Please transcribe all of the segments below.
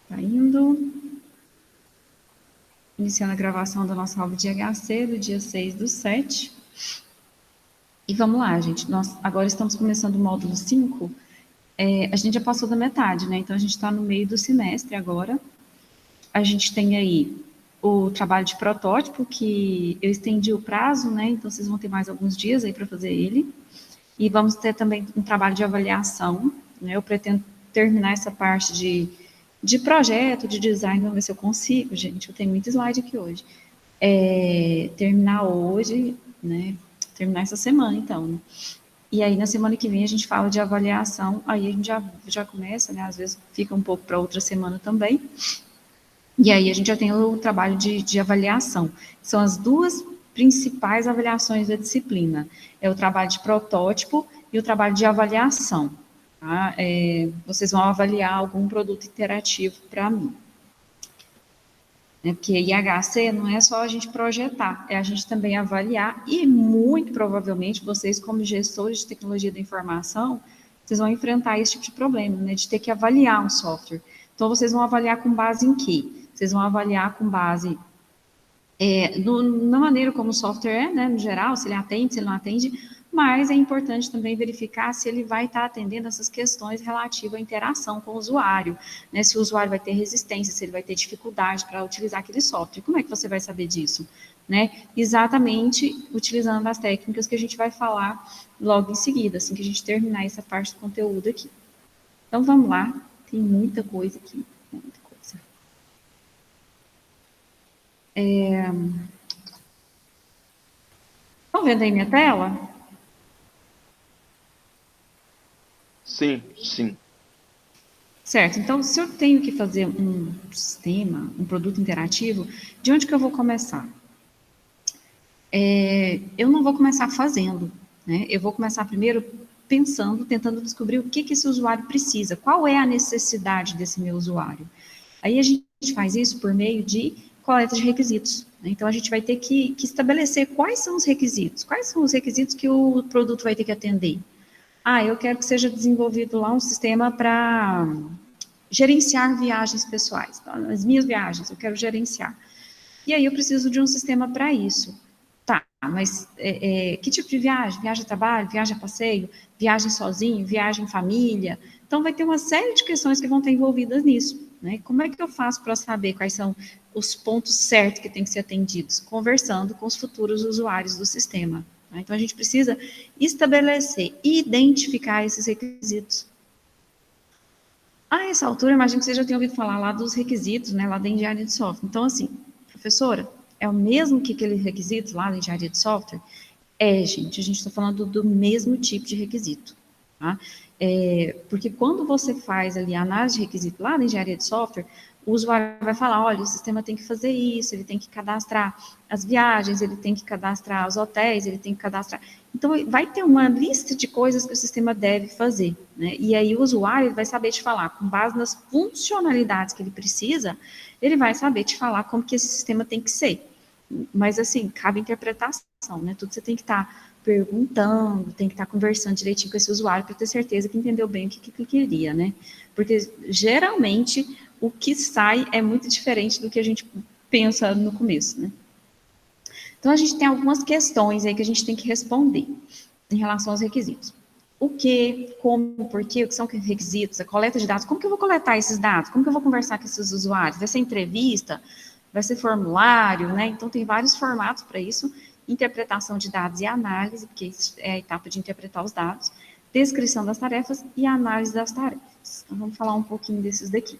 Tá indo. Iniciando a gravação da nossa aula de HC do dia 6/7. E vamos lá, gente. Nós agora estamos começando o módulo 5. A gente já passou da metade, né? Então, a gente está no meio do semestre agora. A gente tem aí o trabalho de protótipo, que eu estendi o prazo, né? Então, vocês vão ter mais alguns dias aí para fazer ele. E vamos ter também um trabalho de avaliação, né? Eu pretendo terminar essa parte de projeto, de design, vamos ver se eu consigo, gente. Eu tenho muito slide aqui hoje. Terminar hoje, né? Terminar essa semana, então, né? E aí, na semana que vem, a gente fala de avaliação, aí a gente já começa, né? Às vezes fica um pouco para outra semana também. E aí a gente já tem o trabalho de avaliação. São as duas principais avaliações da disciplina. É o trabalho de protótipo e o trabalho de avaliação. Tá? Vocês vão avaliar algum produto interativo para mim. Porque IHC não é só a gente projetar, é a gente também avaliar e muito provavelmente vocês, como gestores de tecnologia da informação, vocês vão enfrentar esse tipo de problema, né, de ter que avaliar um software. Então, vocês vão avaliar com base em quê? Vocês vão avaliar com base na maneira como o software é, né, no geral, se ele atende, se ele não atende, mas é importante também verificar se ele vai estar atendendo essas questões relativas à interação com o usuário, né, se o usuário vai ter resistência, se ele vai ter dificuldade para utilizar aquele software. Como é que você vai saber disso? Né? Exatamente utilizando as técnicas que a gente vai falar logo em seguida, assim que a gente terminar essa parte do conteúdo aqui. Então, vamos lá, tem muita coisa aqui, muita coisa. Estão vendo aí minha tela? Sim, sim. Certo, então se eu tenho que fazer um sistema, um produto interativo, de onde que eu vou começar? Eu não vou começar fazendo, né? Eu vou começar primeiro pensando, tentando descobrir o que esse usuário precisa, qual é a necessidade desse meu usuário. Aí a gente faz isso por meio de coleta de requisitos, né? Então a gente vai ter que estabelecer quais são os requisitos que o produto vai ter que atender. Eu quero que seja desenvolvido lá um sistema para gerenciar viagens pessoais. Então, as minhas viagens, eu quero gerenciar. E aí eu preciso de um sistema para isso. Tá, mas que tipo de viagem? Viagem a trabalho, viagem a passeio, viagem sozinho, viagem em família? Então vai ter uma série de questões que vão estar envolvidas nisso. Né? Como é que eu faço para saber quais são os pontos certos que têm que ser atendidos? Conversando com os futuros usuários do sistema. Né? Então a gente precisa estabelecer e identificar esses requisitos. A essa altura, imagino que você já tenha ouvido falar lá dos requisitos, né, lá da engenharia de software. Então, assim, professora, é o mesmo que aqueles requisitos lá da engenharia de software? Gente, a gente está falando do mesmo tipo de requisito, tá? Porque quando você faz ali a análise de requisito lá na engenharia de software, o usuário vai falar, olha, o sistema tem que fazer isso, ele tem que cadastrar as viagens, ele tem que cadastrar os hotéis, ele tem que cadastrar... Então, vai ter uma lista de coisas que o sistema deve fazer, né? E aí o usuário vai saber te falar, com base nas funcionalidades que ele precisa, ele vai saber te falar como que esse sistema tem que ser. Mas, assim, cabe interpretação, né? Tudo você tem que estar perguntando, tem que estar conversando direitinho com esse usuário para ter certeza que entendeu bem o que ele queria, né? Porque, geralmente, o que sai é muito diferente do que a gente pensa no começo, né? Então, a gente tem algumas questões aí que a gente tem que responder em relação aos requisitos. O que, como, por quê, o que são requisitos, a coleta de dados, como que eu vou coletar esses dados? Como que eu vou conversar com esses usuários? Vai ser entrevista? Vai ser formulário, né? Então, tem vários formatos para isso. Interpretação de dados e análise, porque isso é a etapa de interpretar os dados. Descrição das tarefas e análise das tarefas. Então, vamos falar um pouquinho desses daqui.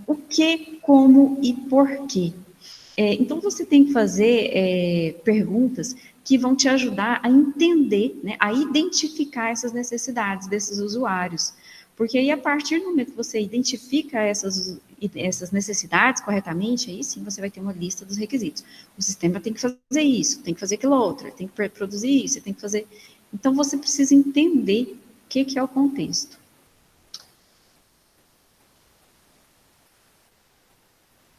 O que, como e por quê? Então, você tem que fazer perguntas que vão te ajudar a entender, né, a identificar essas necessidades desses usuários. Porque aí, a partir do momento que você identifica essas necessidades corretamente, aí sim você vai ter uma lista dos requisitos. O sistema tem que fazer isso, tem que fazer aquilo outro, tem que produzir isso, tem que fazer... Então, você precisa entender o que é o contexto.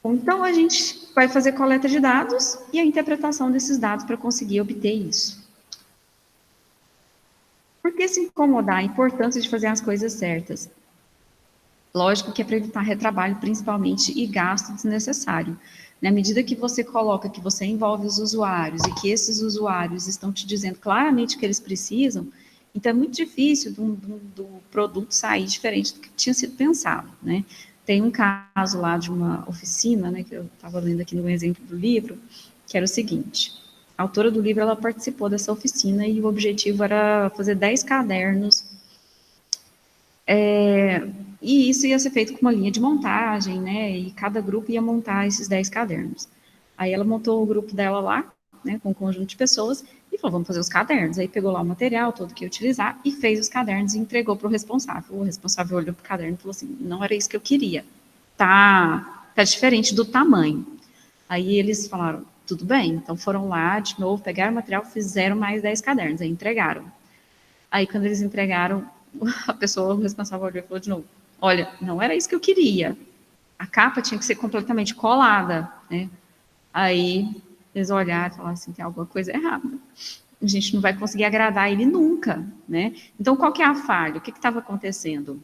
Então, a gente vai fazer coleta de dados e a interpretação desses dados para conseguir obter isso. Por que se incomodar? A importância de fazer as coisas certas. Lógico que é para evitar retrabalho, principalmente, e gasto desnecessário. Na medida que você coloca, que você envolve os usuários e que esses usuários estão te dizendo claramente o que eles precisam, então é muito difícil do produto sair diferente do que tinha sido pensado, né? Tem um caso lá de uma oficina, né, que eu estava lendo aqui no exemplo do livro, que era o seguinte: a autora do livro, ela participou dessa oficina e o objetivo era fazer 10 cadernos, e isso ia ser feito com uma linha de montagem, né? E cada grupo ia montar esses 10 cadernos. Aí ela montou o grupo dela lá, né, com um conjunto de pessoas, e falou, vamos fazer os cadernos. Aí pegou lá o material todo que ia utilizar e fez os cadernos e entregou para o responsável. O responsável olhou para o caderno e falou assim, não era isso que eu queria. Tá diferente do tamanho. Aí eles falaram, tudo bem. Então foram lá, de novo, pegaram o material, fizeram mais 10 cadernos, aí entregaram. Aí quando eles entregaram, a pessoa responsável olhou e falou de novo, olha, não era isso que eu queria. A capa tinha que ser completamente colada, né? Aí eles olharam e falaram assim, tem alguma coisa errada. A gente não vai conseguir agradar ele nunca, né? Então, qual que é a falha? O que estava acontecendo?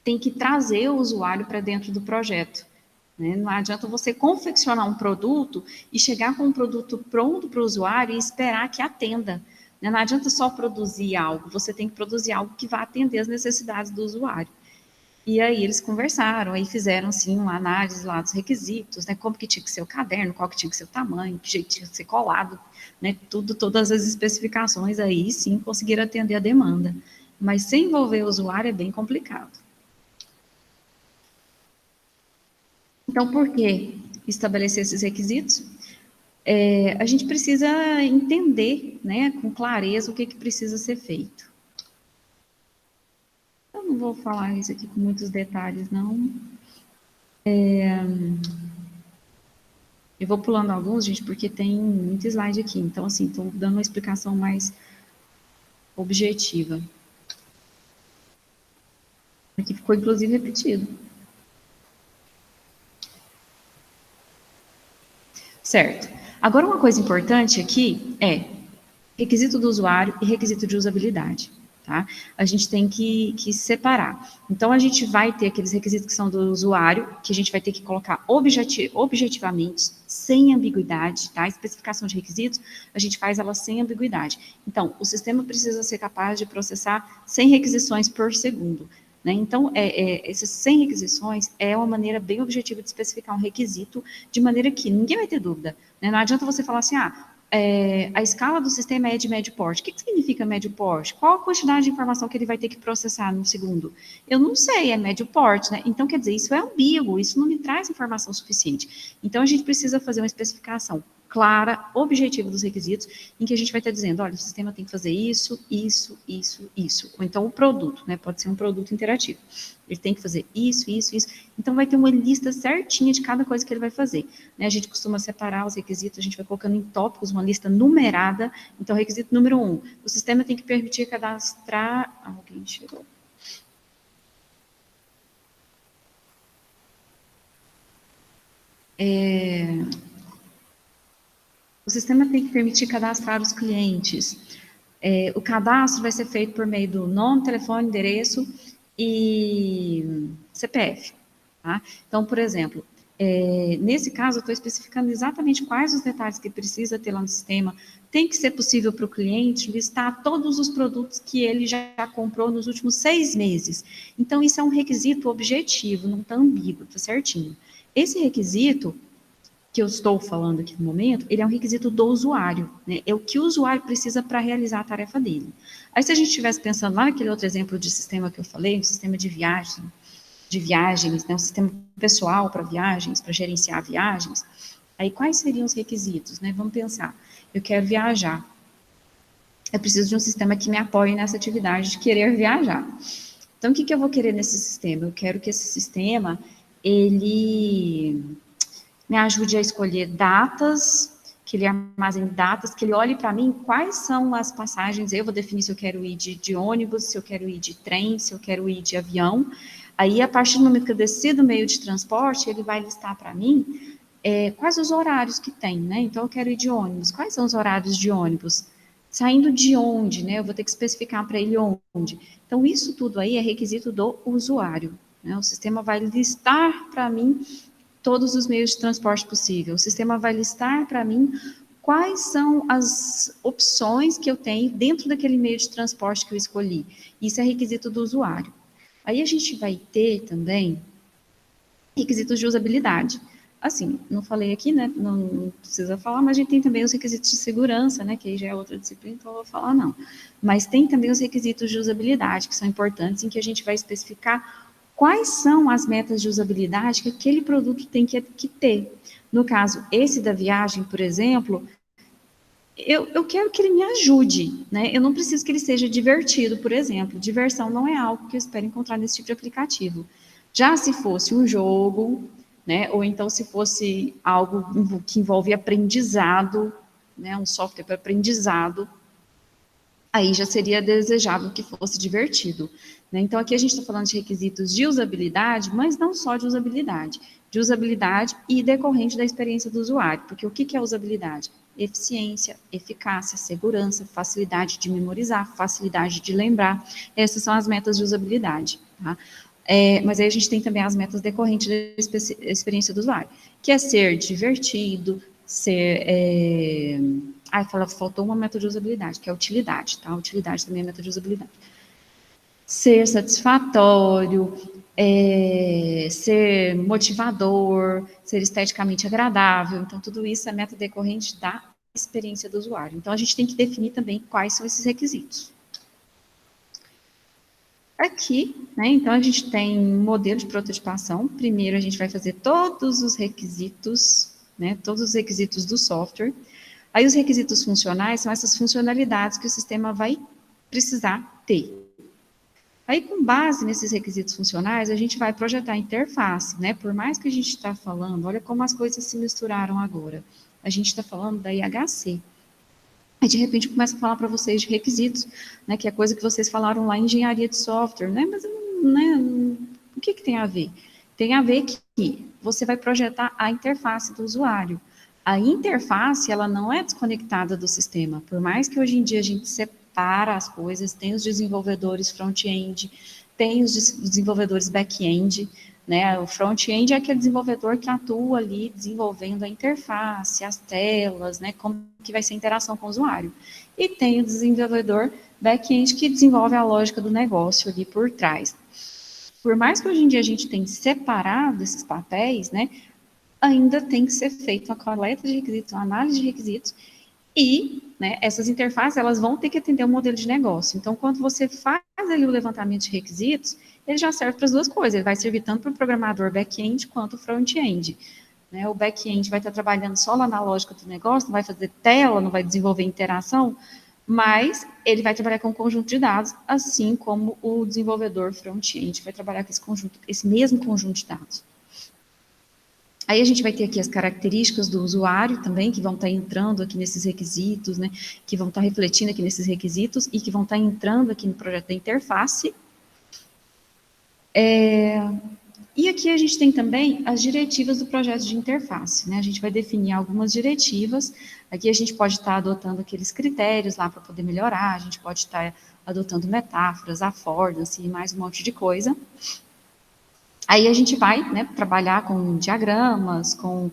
Tem que trazer o usuário para dentro do projeto. Né? Não adianta você confeccionar um produto e chegar com um produto pronto para o usuário e esperar que atenda. Né? Não adianta só produzir algo, você tem que produzir algo que vá atender as necessidades do usuário. E aí eles conversaram, aí fizeram, sim, uma análise lá dos requisitos, né, como que tinha que ser o caderno, qual que tinha que ser o tamanho, que jeito tinha que ser colado, né, todas as especificações aí, sim, conseguiram atender a demanda. Mas sem envolver o usuário é bem complicado. Então, por que estabelecer esses requisitos? A gente precisa entender, né, com clareza o que precisa ser feito. Eu não vou falar isso aqui com muitos detalhes, não. Eu vou pulando alguns, gente, porque tem muito slide aqui. Então, assim, estou dando uma explicação mais objetiva. Aqui ficou, inclusive, repetido. Certo. Agora, uma coisa importante aqui é requisito do usuário e requisito de usabilidade. Tá? A gente tem que separar. Então, a gente vai ter aqueles requisitos que são do usuário, que a gente vai ter que colocar objetivamente, sem ambiguidade, tá? A especificação de requisitos, a gente faz ela sem ambiguidade. Então, o sistema precisa ser capaz de processar 100 requisições por segundo. Né? Então, essas 100 requisições é uma maneira bem objetiva de especificar um requisito, de maneira que ninguém vai ter dúvida. Né? Não adianta você falar assim, a escala do sistema é de médio porte. O que significa médio porte? Qual a quantidade de informação que ele vai ter que processar no segundo? Eu não sei, é médio porte, né? Então, quer dizer, isso é ambíguo, isso não me traz informação suficiente. Então, a gente precisa fazer uma especificação clara, objetiva dos requisitos, em que a gente vai estar dizendo, olha, o sistema tem que fazer isso, isso, isso, isso. Ou então o produto, né? Pode ser um produto interativo. Ele tem que fazer isso, isso, isso. Então vai ter uma lista certinha de cada coisa que ele vai fazer. Né? A gente costuma separar os requisitos, a gente vai colocando em tópicos uma lista numerada. Então, requisito número 1, o sistema tem que permitir cadastrar... Alguém chegou. O sistema tem que permitir cadastrar os clientes. O cadastro vai ser feito por meio do nome, telefone, endereço e CPF. Tá? Então, por exemplo, nesse caso, eu estou especificando exatamente quais os detalhes que precisa ter lá no sistema. Tem que ser possível para o cliente listar todos os produtos que ele já comprou nos últimos 6 meses. Então, isso é um requisito objetivo, não está ambíguo, está certinho. Esse requisito que eu estou falando aqui no momento, ele é um requisito do usuário, né? É o que o usuário precisa para realizar a tarefa dele. Aí, se a gente estivesse pensando lá naquele outro exemplo de sistema que eu falei, um sistema de viagens, né? Um sistema pessoal para viagens, para gerenciar viagens, aí quais seriam os requisitos, né? Vamos pensar, eu quero viajar. Eu preciso de um sistema que me apoie nessa atividade de querer viajar. Então, o que eu vou querer nesse sistema? Eu quero que esse sistema, ele me ajude a escolher datas, que ele armazene datas, que ele olhe para mim quais são as passagens, eu vou definir se eu quero ir de ônibus, se eu quero ir de trem, se eu quero ir de avião. Aí, a partir do momento que eu decido o meio de transporte, ele vai listar para mim quais os horários que tem, né? Então, eu quero ir de ônibus. Quais são os horários de ônibus? Saindo de onde, né? Eu vou ter que especificar para ele onde. Então, isso tudo aí é requisito do usuário. né? O sistema vai listar para mim todos os meios de transporte possíveis. O sistema vai listar para mim quais são as opções que eu tenho dentro daquele meio de transporte que eu escolhi. Isso é requisito do usuário. Aí a gente vai ter também requisitos de usabilidade. Assim, não falei aqui, né? Não precisa falar, mas a gente tem também os requisitos de segurança, né? Que aí já é outra disciplina, então eu vou falar não. Mas tem também os requisitos de usabilidade, que são importantes, em que a gente vai especificar quais são as metas de usabilidade que aquele produto tem que ter. No caso, esse da viagem, por exemplo, eu quero que ele me ajude, né? Eu não preciso que ele seja divertido, por exemplo. Diversão não é algo que eu espero encontrar nesse tipo de aplicativo. Já se fosse um jogo, né? Ou então se fosse algo que envolve aprendizado, né? Um software para aprendizado, aí já seria desejável que fosse divertido, né? Então, aqui a gente está falando de requisitos de usabilidade, mas não só de usabilidade e decorrente da experiência do usuário, porque o que é usabilidade? Eficiência, eficácia, segurança, facilidade de memorizar, facilidade de lembrar, essas são as metas de usabilidade, tá? Mas aí a gente tem também as metas decorrentes da experiência do usuário, que é ser divertido, ser... faltou uma meta de usabilidade, que é a utilidade, tá? A utilidade também é meta de usabilidade. Ser satisfatório, ser motivador, ser esteticamente agradável. Então, tudo isso é meta decorrente da experiência do usuário. Então, a gente tem que definir também quais são esses requisitos. Aqui, né, então, a gente tem um modelo de prototipação. Primeiro, a gente vai fazer todos os requisitos, né, todos os requisitos do software. Aí, os requisitos funcionais são essas funcionalidades que o sistema vai precisar ter. Aí, com base nesses requisitos funcionais, a gente vai projetar a interface, né? Por mais que a gente está falando, olha como as coisas se misturaram agora. A gente está falando da IHC. Aí, de repente, começa a falar para vocês de requisitos, né? Que é coisa que vocês falaram lá em engenharia de software, né? Mas, né, o que tem a ver? Tem a ver que você vai projetar a interface do usuário. A interface, ela não é desconectada do sistema. Por mais que hoje em dia a gente separa as coisas, tem os desenvolvedores front-end, tem os desenvolvedores back-end, né? O front-end é aquele desenvolvedor que atua ali desenvolvendo a interface, as telas, né? Como que vai ser a interação com o usuário. E tem o desenvolvedor back-end que desenvolve a lógica do negócio ali por trás. Por mais que hoje em dia a gente tenha separado esses papéis, né? Ainda tem que ser feita uma coleta de requisitos, uma análise de requisitos, e, né, essas interfaces, elas vão ter que atender um modelo de negócio. Então, quando você faz ali o levantamento de requisitos, ele já serve para as duas coisas, ele vai servir tanto para o programador back-end quanto o front-end. Né? O back-end vai estar trabalhando só lá na lógica do negócio, não vai fazer tela, não vai desenvolver interação, mas ele vai trabalhar com um conjunto de dados, assim como o desenvolvedor front-end vai trabalhar com esse mesmo conjunto de dados. Aí a gente vai ter aqui as características do usuário também, que vão estar entrando aqui nesses requisitos, né, que vão estar refletindo aqui nesses requisitos e que vão estar entrando aqui no projeto da interface. E aqui a gente tem também as diretivas do projeto de interface, né, a gente vai definir algumas diretivas, aqui a gente pode estar adotando aqueles critérios lá para poder melhorar, a gente pode estar adotando metáforas, affordances e mais um monte de coisa. Aí a gente vai, né, trabalhar com diagramas, com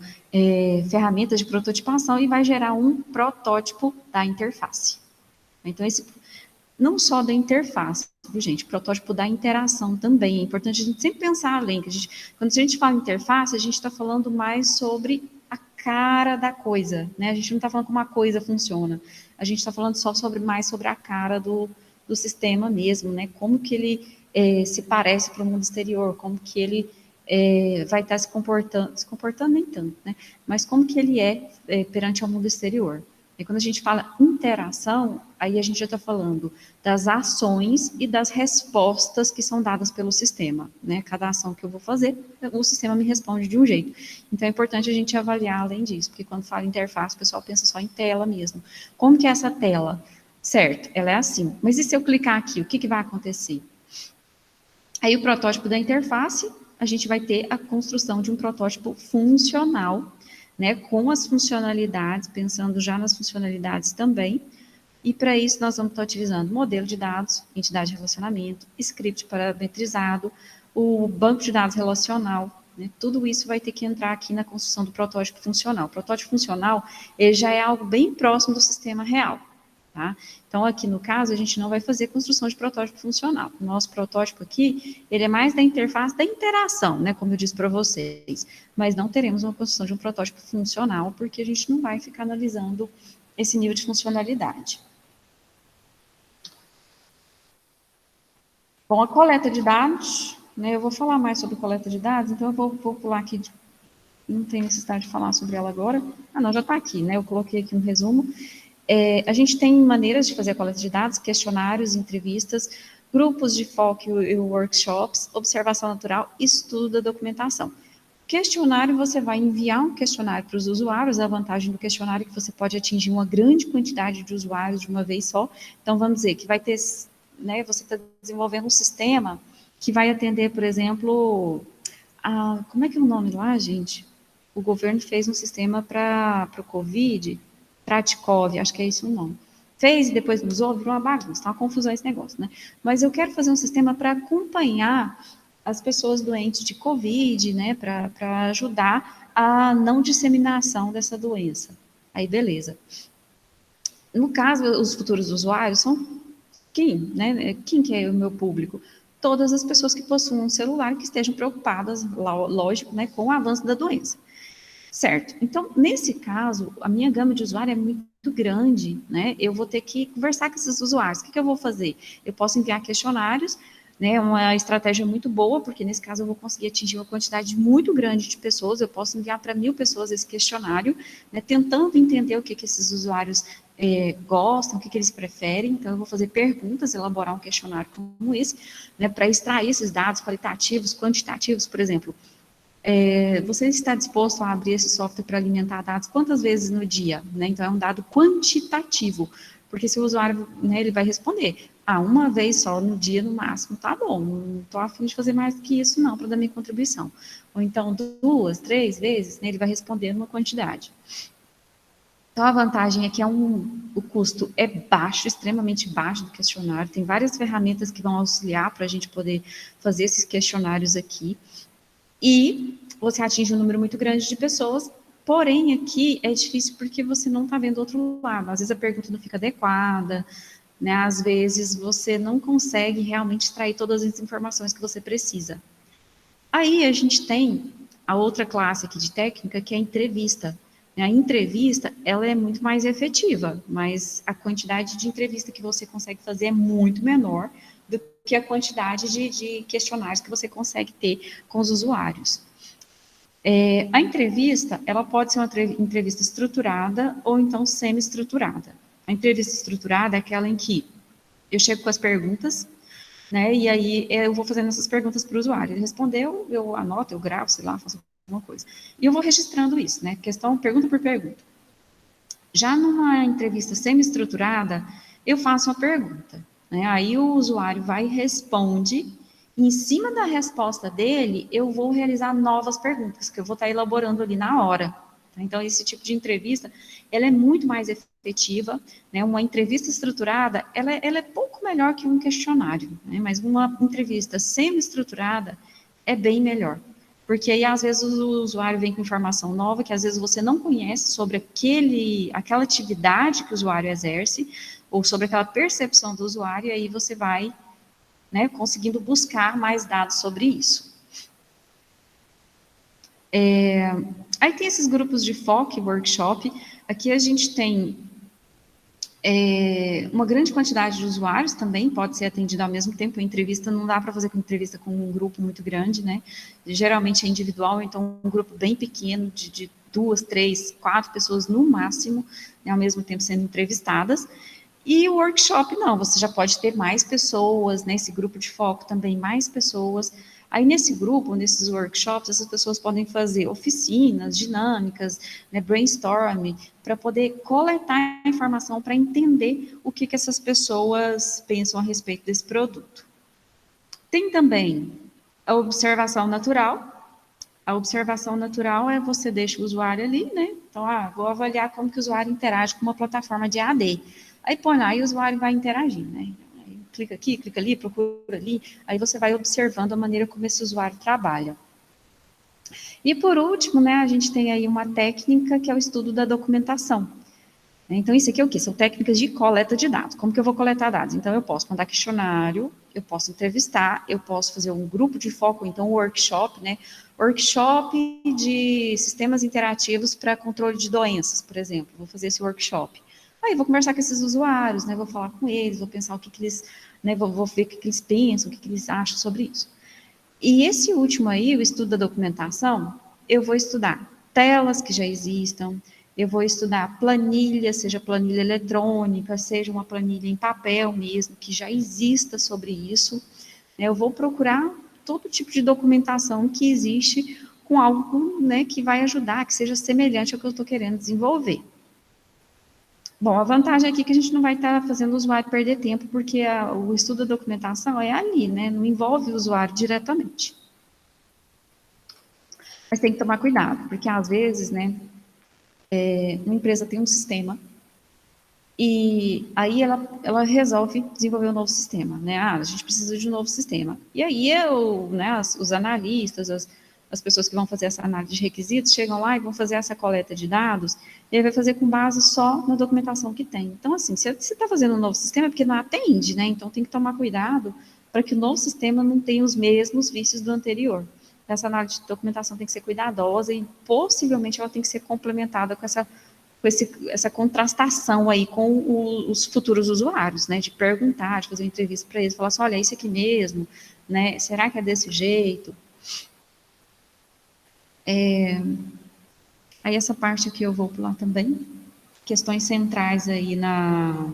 ferramentas de prototipação e vai gerar um protótipo da interface. Então, não só da interface, gente, protótipo da interação também. É importante a gente sempre pensar além. Quando a gente fala interface, a gente está falando mais sobre a cara da coisa, né? A gente não está falando como a coisa funciona. A gente está falando só mais sobre a cara do sistema mesmo, né? Como que ele se parece para o mundo exterior, como que ele vai estar se comportando nem tanto, né? Mas como que ele perante ao mundo exterior. E quando a gente fala interação, aí a gente já está falando das ações e das respostas que são dadas pelo sistema, né? Cada ação que eu vou fazer, o sistema me responde de um jeito. Então é importante a gente avaliar além disso, porque quando fala interface, o pessoal pensa só em tela mesmo. Como que é essa tela? Certo, ela é assim. Mas e se eu clicar aqui, o que vai acontecer? Aí o protótipo da interface, a gente vai ter a construção de um protótipo funcional, né, com as funcionalidades, pensando já nas funcionalidades também, e para isso nós vamos estar utilizando modelo de dados, entidade de relacionamento, script parametrizado, o banco de dados relacional, né? Tudo isso vai ter que entrar aqui na construção do protótipo funcional. O protótipo funcional, ele já é algo bem próximo do sistema real, tá? Então, aqui no caso, a gente não vai fazer construção de protótipo funcional. O nosso protótipo aqui, ele é mais da interface, da interação, né, como eu disse para vocês, mas não teremos uma construção de um protótipo funcional, porque a gente não vai ficar analisando esse nível de funcionalidade. Bom, a coleta de dados, né, eu vou falar mais sobre coleta de dados, então eu vou pular aqui, não tem necessidade de falar sobre ela agora. Ah, não, já está aqui, né, eu coloquei aqui um resumo. A gente tem maneiras de fazer a coleta de dados, questionários, entrevistas, grupos de foco e workshops, observação natural, estudo da documentação. Questionário, você vai enviar um questionário para os usuários, a vantagem do questionário é que você pode atingir uma grande quantidade de usuários de uma vez só. Então, vamos dizer que vai ter, né, você está desenvolvendo um sistema que vai atender, por exemplo, como é que é o nome lá, gente? O governo fez um sistema para o Covid, Praticov, acho que é esse o nome. Fez e depois usou, virou uma bagunça, tá uma confusão esse negócio, né? Mas eu quero fazer um sistema para acompanhar as pessoas doentes de Covid, né, para ajudar a não disseminação dessa doença. Aí, beleza. No caso, os futuros usuários são quem, né? Quem que é o meu público? Todas as pessoas que possuam um celular que estejam preocupadas, lógico, né, com o avanço da doença. Certo. Então, nesse caso, a minha gama de usuário é muito grande, né? Eu vou ter que conversar com esses usuários. O que eu vou fazer? Eu posso enviar questionários, né? Uma estratégia muito boa, porque nesse caso eu vou conseguir atingir uma quantidade muito grande de pessoas. Eu posso enviar para 1.000 pessoas esse questionário, né? Tentando entender o que esses usuários gostam, o que eles preferem. Então, eu vou fazer perguntas, elaborar um questionário como esse, né? Para extrair esses dados qualitativos, quantitativos, por exemplo. Você está disposto a abrir esse software para alimentar dados quantas vezes no dia? Né? Então, é um dado quantitativo, porque se o usuário, né, ele vai responder, uma vez só no dia, no máximo, tá bom, não estou afim de fazer mais do que isso não, para dar minha contribuição. Ou então, 2, 3 vezes, né, ele vai responder uma quantidade. Então, a vantagem é que o custo é baixo, extremamente baixo do questionário, tem várias ferramentas que vão auxiliar para a gente poder fazer esses questionários aqui, e você atinge um número muito grande de pessoas, porém aqui é difícil porque você não está vendo o outro lado, às vezes a pergunta não fica adequada, né? Às vezes você não consegue realmente extrair todas as informações que você precisa. Aí a gente tem a outra classe aqui de técnica, que é a entrevista. A entrevista, ela é muito mais efetiva, mas a quantidade de entrevista que você consegue fazer é muito menor do que a quantidade de questionários que você consegue ter com os usuários. A entrevista, ela pode ser uma entrevista estruturada ou então semi-estruturada. A entrevista estruturada é aquela em que eu chego com as perguntas, né, e aí eu vou fazendo essas perguntas para o usuário. Ele respondeu, eu anoto, eu gravo, sei lá, faço alguma coisa. E eu vou registrando isso, né, pergunta por pergunta. Já numa entrevista semi-estruturada, eu faço uma pergunta, né, aí o usuário vai e responde, e em cima da resposta dele, eu vou realizar novas perguntas, que eu vou estar elaborando ali na hora. Então, esse tipo de entrevista, ela é muito mais efetiva, né? Uma entrevista estruturada, ela é pouco melhor que um questionário, né? Mas uma entrevista semi-estruturada é bem melhor. Porque aí, às vezes, o usuário vem com informação nova, que às vezes você não conhece sobre aquela atividade que o usuário exerce, ou sobre aquela percepção do usuário, e aí você vai, né, conseguindo buscar mais dados sobre isso. Aí tem esses grupos de foco e workshop. Aqui a gente tem uma grande quantidade de usuários também, pode ser atendido ao mesmo tempo. A entrevista não dá para fazer com entrevista com um grupo muito grande, né? Geralmente é individual, então um grupo bem pequeno, de 2, 3, 4 pessoas no máximo, né, ao mesmo tempo sendo entrevistadas. E o workshop, não, você já pode ter mais pessoas, nesse grupo de foco também mais pessoas. Aí nesse grupo, nesses workshops, essas pessoas podem fazer oficinas dinâmicas, né, brainstorming, para poder coletar informação, para entender o que essas pessoas pensam a respeito desse produto. Tem também a observação natural. A observação natural é você deixa o usuário ali, né? Então, vou avaliar como que o usuário interage com uma plataforma de AD. Aí põe lá e o usuário vai interagir, né? clica aqui, clica ali, procura ali, aí você vai observando a maneira como esse usuário trabalha. E por último, né, a gente tem aí uma técnica que é o estudo da documentação. Então, isso aqui é o quê? São técnicas de coleta de dados. Como que eu vou coletar dados? Então, eu posso mandar questionário, eu posso entrevistar, eu posso fazer um grupo de foco, então, um workshop, né? Workshop de sistemas interativos para controle de doenças, por exemplo. Vou fazer esse workshop. Aí, vou conversar com esses usuários, né? Vou falar com eles, vou pensar o que eles, né? Vou ver o que eles pensam, o que eles acham sobre isso. E esse último aí, o estudo da documentação, eu vou estudar telas que já existam, eu vou estudar planilha, seja planilha eletrônica, seja uma planilha em papel mesmo, que já exista sobre isso. Eu vou procurar todo tipo de documentação que existe com algo, né, que vai ajudar, que seja semelhante ao que eu estou querendo desenvolver. Bom, a vantagem aqui é que a gente não vai estar fazendo o usuário perder tempo, porque o estudo da documentação é ali, né? Não envolve o usuário diretamente. Mas tem que tomar cuidado, porque às vezes, né, uma empresa tem um sistema e aí ela resolve desenvolver um novo sistema, né? Ah, a gente precisa de um novo sistema. E aí né, os analistas, as pessoas que vão fazer essa análise de requisitos chegam lá e vão fazer essa coleta de dados e aí vai fazer com base só na documentação que tem. Então, assim, se você está fazendo um novo sistema é porque não atende, né? Então tem que tomar cuidado para que o novo sistema não tenha os mesmos vícios do anterior. Essa análise de documentação tem que ser cuidadosa e possivelmente ela tem que ser complementada com essa contrastação aí com os futuros usuários, né, de perguntar, de fazer uma entrevista para eles, falar assim, olha, é isso aqui mesmo, né, será que é desse jeito? Aí essa parte aqui eu vou pular também, questões centrais aí na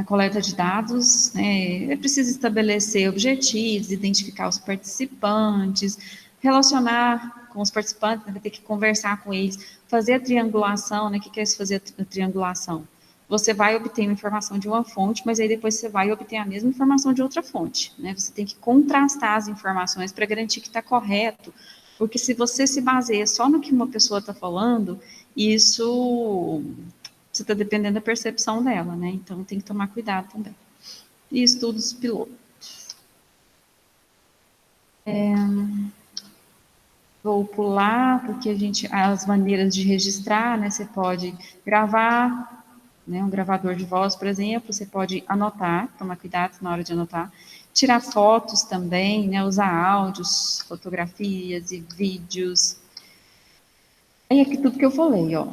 coleta de dados, né, é preciso estabelecer objetivos, identificar os participantes, relacionar com os participantes, né, vai ter que conversar com eles, fazer a triangulação, né, o que é isso fazer a triangulação? Você vai obter uma informação de uma fonte, mas aí depois você vai obter a mesma informação de outra fonte, né, você tem que contrastar as informações para garantir que está correto, porque se você se baseia só no que uma pessoa está falando, isso você está dependendo da percepção dela, né? Então tem que tomar cuidado também. E estudos piloto. Vou pular, porque as maneiras de registrar, né? Você pode gravar, né? Um gravador de voz, por exemplo, você pode anotar, tomar cuidado na hora de anotar. Tirar fotos também, né? Usar áudios, fotografias e vídeos. Aí aqui tudo que eu falei, ó.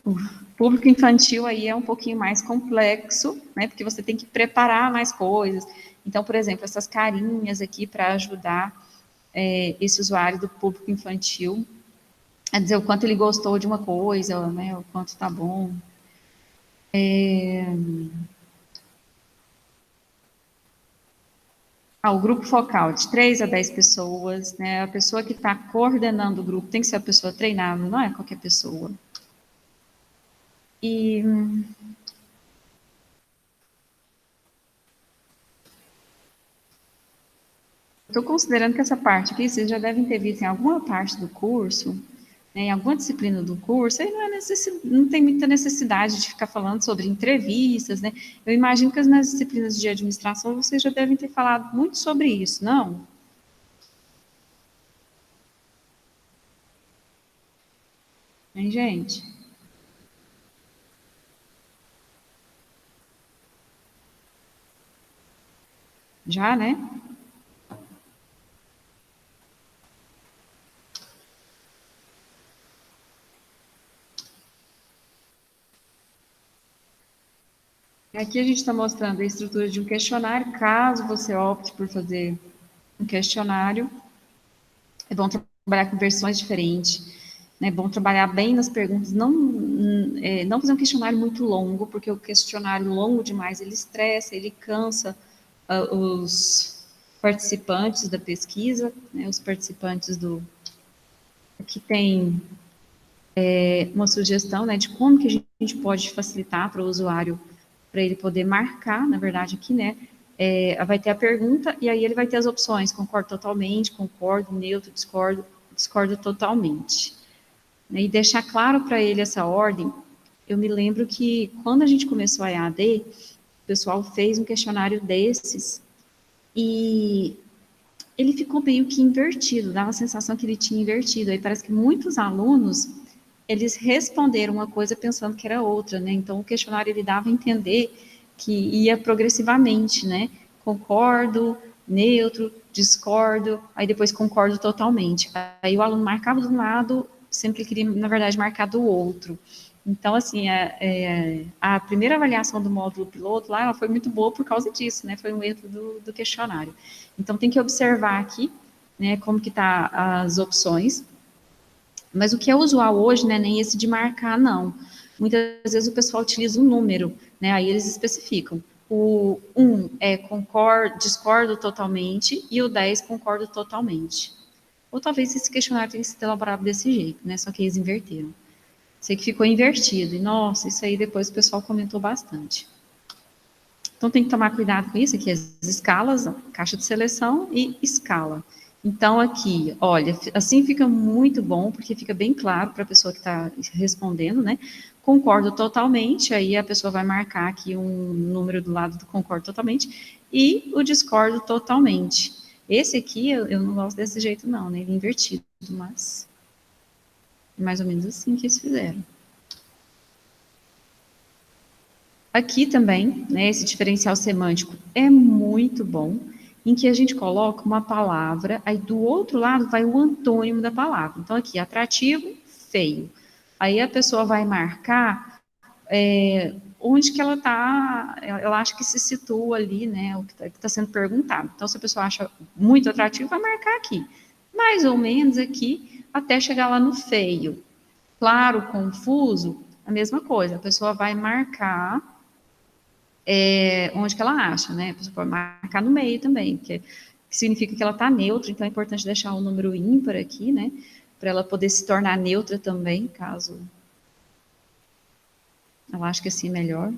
O público infantil aí é um pouquinho mais complexo, né? Porque você tem que preparar mais coisas. Então, por exemplo, essas carinhas aqui para ajudar esse usuário do público infantil a dizer o quanto ele gostou de uma coisa, né? O quanto tá bom. O grupo focal de 3 a 10 pessoas, né? A pessoa que está coordenando o grupo tem que ser a pessoa treinada, não é qualquer pessoa. E estou considerando que essa parte aqui, vocês já devem ter visto em alguma parte do curso, né, em alguma disciplina do curso, aí não tem muita necessidade de ficar falando sobre entrevistas, né? Eu imagino que nas disciplinas de administração vocês já devem ter falado muito sobre isso, não? Hein, gente? Já, né? Aqui a gente está mostrando a estrutura de um questionário, caso você opte por fazer um questionário. É bom trabalhar com versões diferentes, né? É bom trabalhar bem nas perguntas, não fazer um questionário muito longo, porque o questionário longo demais, ele estressa, ele cansa os participantes da pesquisa, né? Os participantes Aqui tem uma sugestão, né, de como que a gente pode facilitar para o usuário, para ele poder marcar, na verdade, aqui, né, vai ter a pergunta e aí ele vai ter as opções, concordo totalmente, concordo, neutro, discordo totalmente. Né, e deixar claro para ele essa ordem. Eu me lembro que quando a gente começou a EAD, pessoal fez um questionário desses e ele ficou meio que invertido, dava a sensação que ele tinha invertido. Aí parece que muitos alunos, eles responderam uma coisa pensando que era outra, né? Então o questionário ele dava a entender que ia progressivamente, né? Concordo, neutro, discordo, aí depois concordo totalmente. Aí o aluno marcava de um lado, sempre queria, na verdade, marcar do outro. Então, assim, a primeira avaliação do módulo piloto lá, ela foi muito boa por causa disso, né? Foi um erro do questionário. Então, tem que observar aqui, né, como que tá as opções. Mas o que é usual hoje, né, nem esse de marcar, não. Muitas vezes o pessoal utiliza um número, né, aí eles especificam. O 1 é concordo, discordo totalmente, e o 10 concordo totalmente. Ou talvez esse questionário tenha sido elaborado desse jeito, né, só que eles inverteram. Sei que ficou invertido, e nossa, isso aí depois o pessoal comentou bastante. Então tem que tomar cuidado com isso, aqui as escalas, caixa de seleção e escala. Então aqui, olha, assim fica muito bom, porque fica bem claro para a pessoa que está respondendo, né? Concordo totalmente, aí a pessoa vai marcar aqui um número do lado do concordo totalmente, e o discordo totalmente. Esse aqui, eu não gosto desse jeito não, né? Ele é invertido, mas mais ou menos assim que eles fizeram. Aqui também, né, esse diferencial semântico é muito bom, em que a gente coloca uma palavra, aí do outro lado vai o antônimo da palavra. Então, aqui, atrativo, feio. Aí a pessoa vai marcar onde que ela está, ela acha que se situa ali, né, o que está sendo perguntado. Então, se a pessoa acha muito atrativo, vai marcar aqui. Mais ou menos aqui, até chegar lá no feio. Claro, confuso, a mesma coisa. A pessoa vai marcar onde que ela acha, né? A pessoa pode marcar no meio também, que significa que ela está neutra, então é importante deixar o número ímpar aqui, né? Para ela poder se tornar neutra também, caso ela ache que assim é melhor.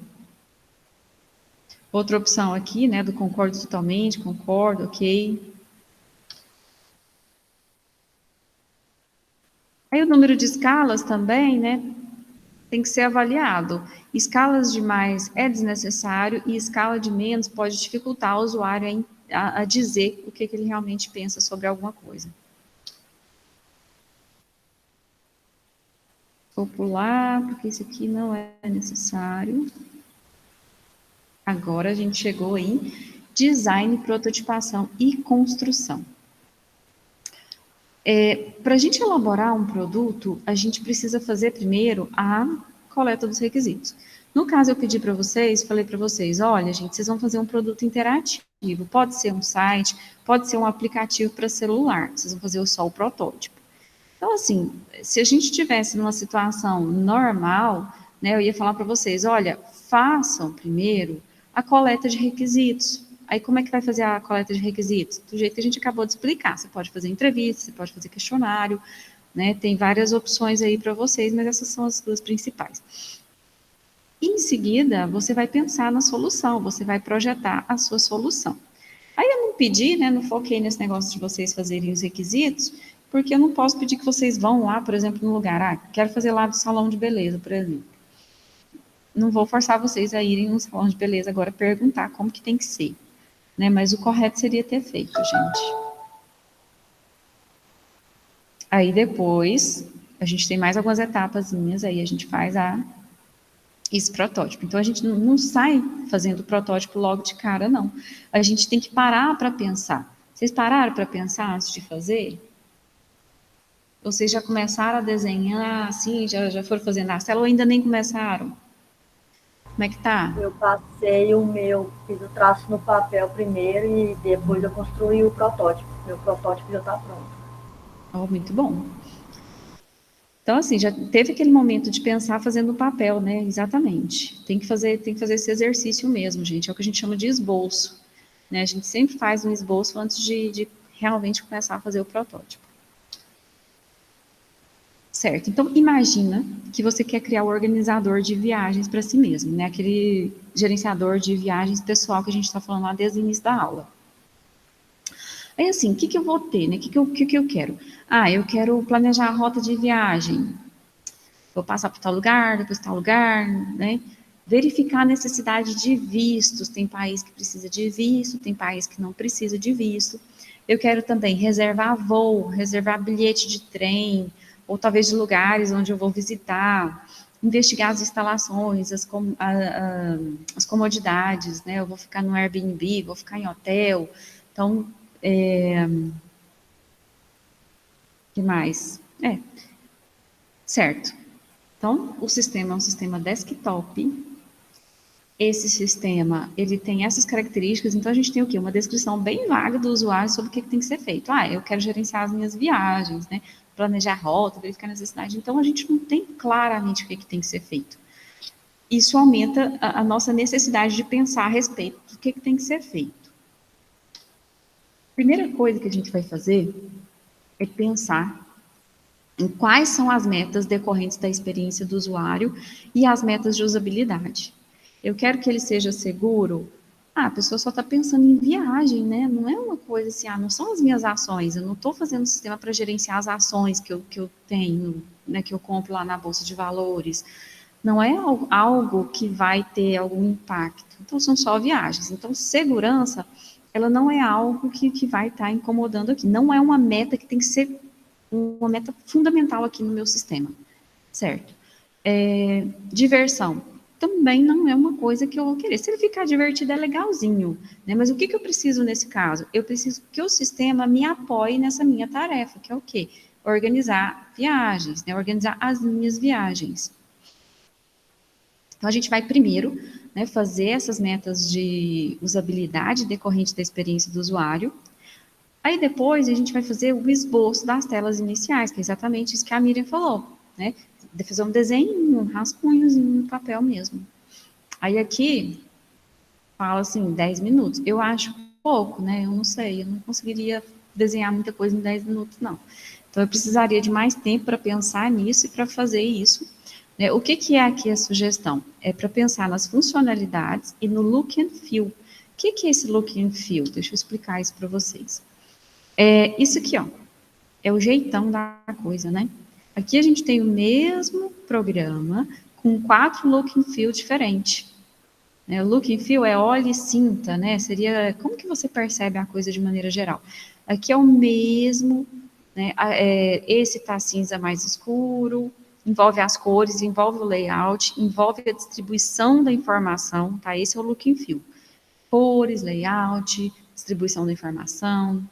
Outra opção aqui, né, do concordo totalmente, concordo, ok. Aí o número de escalas também, né, tem que ser avaliado. Escalas de mais é desnecessário e escala de menos pode dificultar o usuário a dizer o que ele realmente pensa sobre alguma coisa. Vou pular, porque isso aqui não é necessário. Agora a gente chegou em design, prototipação e construção. Para a gente elaborar um produto, a gente precisa fazer primeiro a coleta dos requisitos. No caso, eu pedi para vocês, falei para vocês, olha, gente, vocês vão fazer um produto interativo. Pode ser um site, pode ser um aplicativo para celular. Vocês vão fazer só o protótipo. Então, assim, se a gente estivesse numa situação normal, né, eu ia falar para vocês, olha, façam primeiro a coleta de requisitos. Aí, como é que vai fazer a coleta de requisitos? Do jeito que a gente acabou de explicar. Você pode fazer entrevista, você pode fazer questionário, né? Tem várias opções aí para vocês, mas essas são as duas principais. Em seguida, você vai pensar na solução, você vai projetar a sua solução. Aí eu não pedi, né, não foquei nesse negócio de vocês fazerem os requisitos, porque eu não posso pedir que vocês vão lá, por exemplo, no lugar, quero fazer lá do salão de beleza, por exemplo. Não vou forçar vocês a irem no salão de beleza agora perguntar como que tem que ser, né, mas o correto seria ter feito, gente. Aí depois, a gente tem mais algumas etapazinhas, aí a gente faz esse protótipo. Então, a gente não sai fazendo o protótipo logo de cara, não. A gente tem que parar para pensar. Vocês pararam para pensar antes de fazer? Vocês já começaram a desenhar, assim, já foram fazendo a tela ou ainda nem começaram? Como é que tá? Eu passei o meu, fiz o traço no papel primeiro e depois eu construí o protótipo. Meu protótipo já está pronto. Oh, muito bom. Então, assim, já teve aquele momento de pensar fazendo o papel, né? Exatamente. Tem que fazer esse exercício mesmo, gente. É o que a gente chama de esboço, né? A gente sempre faz um esboço antes de realmente começar a fazer o protótipo. Certo. Então, imagina que você quer criar o organizador de viagens para si mesmo, né? Aquele gerenciador de viagens pessoal que a gente está falando lá desde o início da aula. Aí, assim, o que eu vou ter, né? O que eu quero? Eu quero planejar a rota de viagem. Vou passar por tal lugar, depois tal lugar, né? verificar a necessidade de vistos, tem país que precisa de visto, tem país que não precisa de visto. Eu quero também reservar voo, reservar bilhete de trem, ou talvez de lugares onde eu vou visitar, investigar as instalações, as comodidades, né? Eu vou ficar no Airbnb, vou ficar em hotel. Então, que mais? Certo. Então, o sistema é um sistema desktop. Esse sistema, ele tem essas características, então a gente tem o quê? Uma descrição bem vaga do usuário sobre o que tem que ser feito. Eu quero gerenciar as minhas viagens, né? Planejar a rota, verificar a necessidade. Então, a gente não tem claramente o que tem que ser feito. Isso aumenta a nossa necessidade de pensar a respeito do que tem que ser feito. A primeira coisa que a gente vai fazer é pensar em quais são as metas decorrentes da experiência do usuário e as metas de usabilidade. Eu quero que ele seja seguro. A pessoa só está pensando em viagem, né? Não é uma coisa assim, não são as minhas ações, eu não estou fazendo um sistema para gerenciar as ações que eu tenho, né, que eu compro lá na Bolsa de Valores. Não é algo que vai ter algum impacto. Então, são só viagens. Então, segurança, ela não é algo que vai estar incomodando aqui. Não é uma meta que tem que ser uma meta fundamental aqui no meu sistema, certo? Diversão também não é uma coisa que eu vou querer. Se ele ficar divertido é legalzinho, né? Mas o que eu preciso nesse caso? Eu preciso que o sistema me apoie nessa minha tarefa, que é o quê? Organizar viagens, né? Organizar as minhas viagens. Então, a gente vai primeiro, né, fazer essas metas de usabilidade decorrente da experiência do usuário. Aí depois a gente vai fazer o esboço das telas iniciais, que é exatamente isso que a Miriam falou, né? De fazer um desenho, um rascunhozinho no papel mesmo. Aí aqui fala assim, 10 minutos. Eu acho pouco, né? Eu não sei, eu não conseguiria desenhar muita coisa em 10 minutos, não. Então eu precisaria de mais tempo para pensar nisso e para fazer isso. Né? O que é aqui a sugestão? É para pensar nas funcionalidades e no look and feel. O que é esse look and feel? Deixa eu explicar isso para vocês. Isso aqui, ó, é o jeitão da coisa, né? Aqui a gente tem o mesmo programa com 4 look and feel diferentes. O look and feel é olha e sinta, né? Seria como que você percebe a coisa de maneira geral. Aqui é o mesmo, né? Esse tá cinza mais escuro, envolve as cores, envolve o layout, envolve a distribuição da informação, tá? Esse é o look and feel. Cores, layout, distribuição da informação.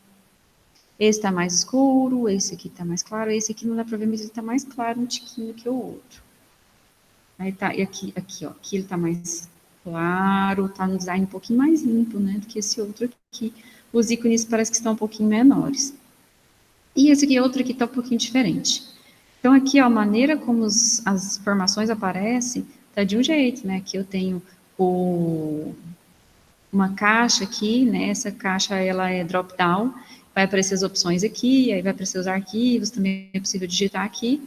Esse está mais escuro, esse aqui está mais claro, esse aqui não dá para ver, mas ele está mais claro um tiquinho que o outro. Aí tá, e aqui, ó, aqui ele está mais claro, está no design um pouquinho mais limpo, né, do que esse outro aqui. Os ícones parece que estão um pouquinho menores. E esse aqui, outro aqui está um pouquinho diferente. Então aqui, ó, a maneira como as informações aparecem, tá de um jeito, né, aqui eu tenho uma caixa aqui, né, essa caixa ela é drop-down, vai aparecer as opções aqui, aí vai aparecer os arquivos, também é possível digitar aqui.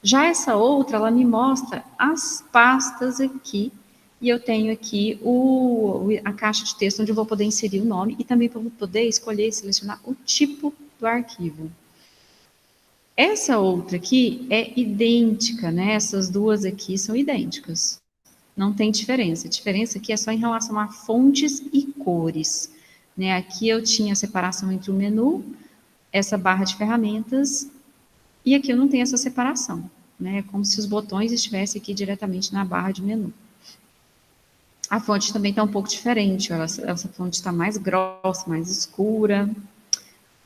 Já essa outra, ela me mostra as pastas aqui, e eu tenho aqui a caixa de texto onde eu vou poder inserir o nome e também vou poder escolher e selecionar o tipo do arquivo. Essa outra aqui é idêntica, né? Essas duas aqui são idênticas. Não tem diferença. A diferença aqui é só em relação a fontes e cores. Né? Aqui eu tinha a separação entre o menu, essa barra de ferramentas, e aqui eu não tenho essa separação. Né? É como se os botões estivessem aqui diretamente na barra de menu. A fonte também está um pouco diferente. Essa fonte está mais grossa, mais escura.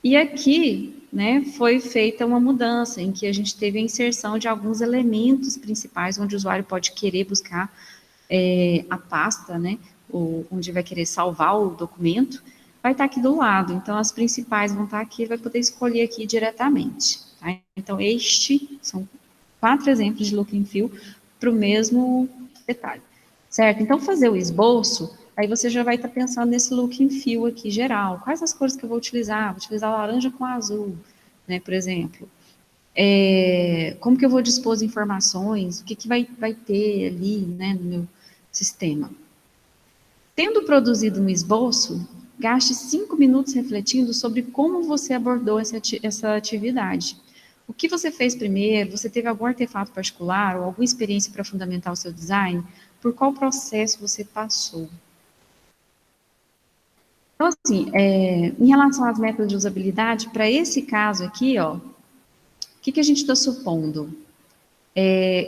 E aqui, né, foi feita uma mudança em que a gente teve a inserção de alguns elementos principais onde o usuário pode querer buscar a pasta, né, onde vai querer salvar o documento, vai estar aqui do lado. Então, as principais vão estar aqui, ele vai poder escolher aqui diretamente. Tá? Então, são 4 exemplos de look and feel para o mesmo detalhe. Certo? Então, fazer o esboço, aí você já vai estar pensando nesse look and feel aqui geral. Quais as cores que eu vou utilizar? Vou utilizar laranja com azul, né, por exemplo. Como que eu vou dispor as informações? O que vai ter ali, né, no meu sistema? Tendo produzido um esboço, gaste 5 minutos refletindo sobre como você abordou essa atividade. O que você fez primeiro? Você teve algum artefato particular ou alguma experiência para fundamentar o seu design? por qual processo você passou. Então, assim, em relação às metas de usabilidade, para esse caso aqui, ó, o que a gente está supondo?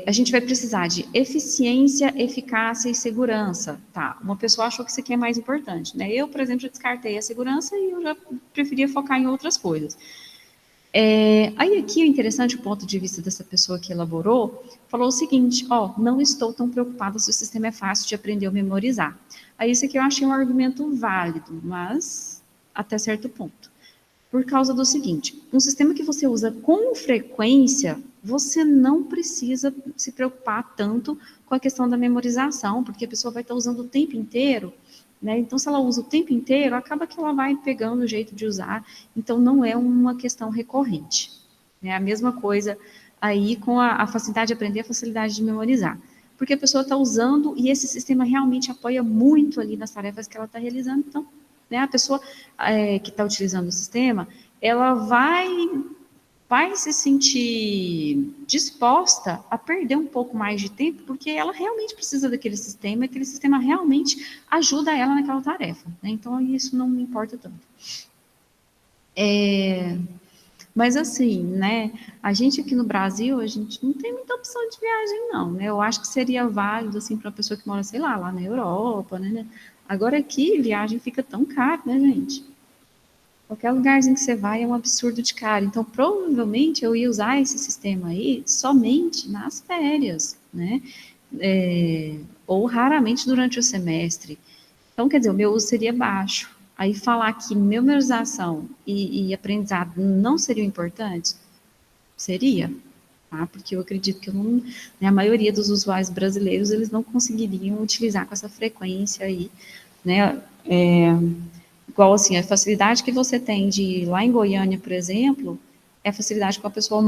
A gente vai precisar de eficiência, eficácia e segurança. Tá, uma pessoa achou que isso aqui é mais importante, né? Eu, por exemplo, já descartei a segurança e eu já preferia focar em outras coisas. Aí aqui o interessante, o ponto de vista dessa pessoa que elaborou, falou o seguinte, ó, não estou tão preocupada se o sistema é fácil de aprender ou memorizar. Aí isso aqui eu achei um argumento válido, mas até certo ponto. Por causa do seguinte, um sistema que você usa com frequência, você não precisa se preocupar tanto com a questão da memorização, porque a pessoa vai estar usando o tempo inteiro, né? Então, se ela usa o tempo inteiro, acaba que ela vai pegando o jeito de usar, então não é uma questão recorrente. É a mesma coisa aí com a facilidade de aprender, a facilidade de memorizar. Porque a pessoa está usando e esse sistema realmente apoia muito ali nas tarefas que ela está realizando, então né, a pessoa que está utilizando o sistema, ela vai se sentir disposta a perder um pouco mais de tempo, porque ela realmente precisa daquele sistema, e aquele sistema realmente ajuda ela naquela tarefa. Né? Então, isso não me importa tanto. Mas assim, né, a gente aqui no Brasil, a gente não tem muita opção de viagem, não, né? Eu acho que seria válido, assim, para uma pessoa que mora, sei lá na Europa, né? Agora aqui, viagem fica tão caro, né, gente? Qualquer lugarzinho que você vai é um absurdo de caro. Então, provavelmente, eu ia usar esse sistema aí somente nas férias, né? Ou raramente durante o semestre. Então, quer dizer, o meu uso seria baixo. Aí falar que memorização e aprendizado não seriam importantes? Seria, tá? Porque eu acredito que né, a maioria dos usuários brasileiros, eles não conseguiriam utilizar com essa frequência aí, né? Igual assim, a facilidade que você tem de ir lá em Goiânia, por exemplo, é a facilidade que a pessoa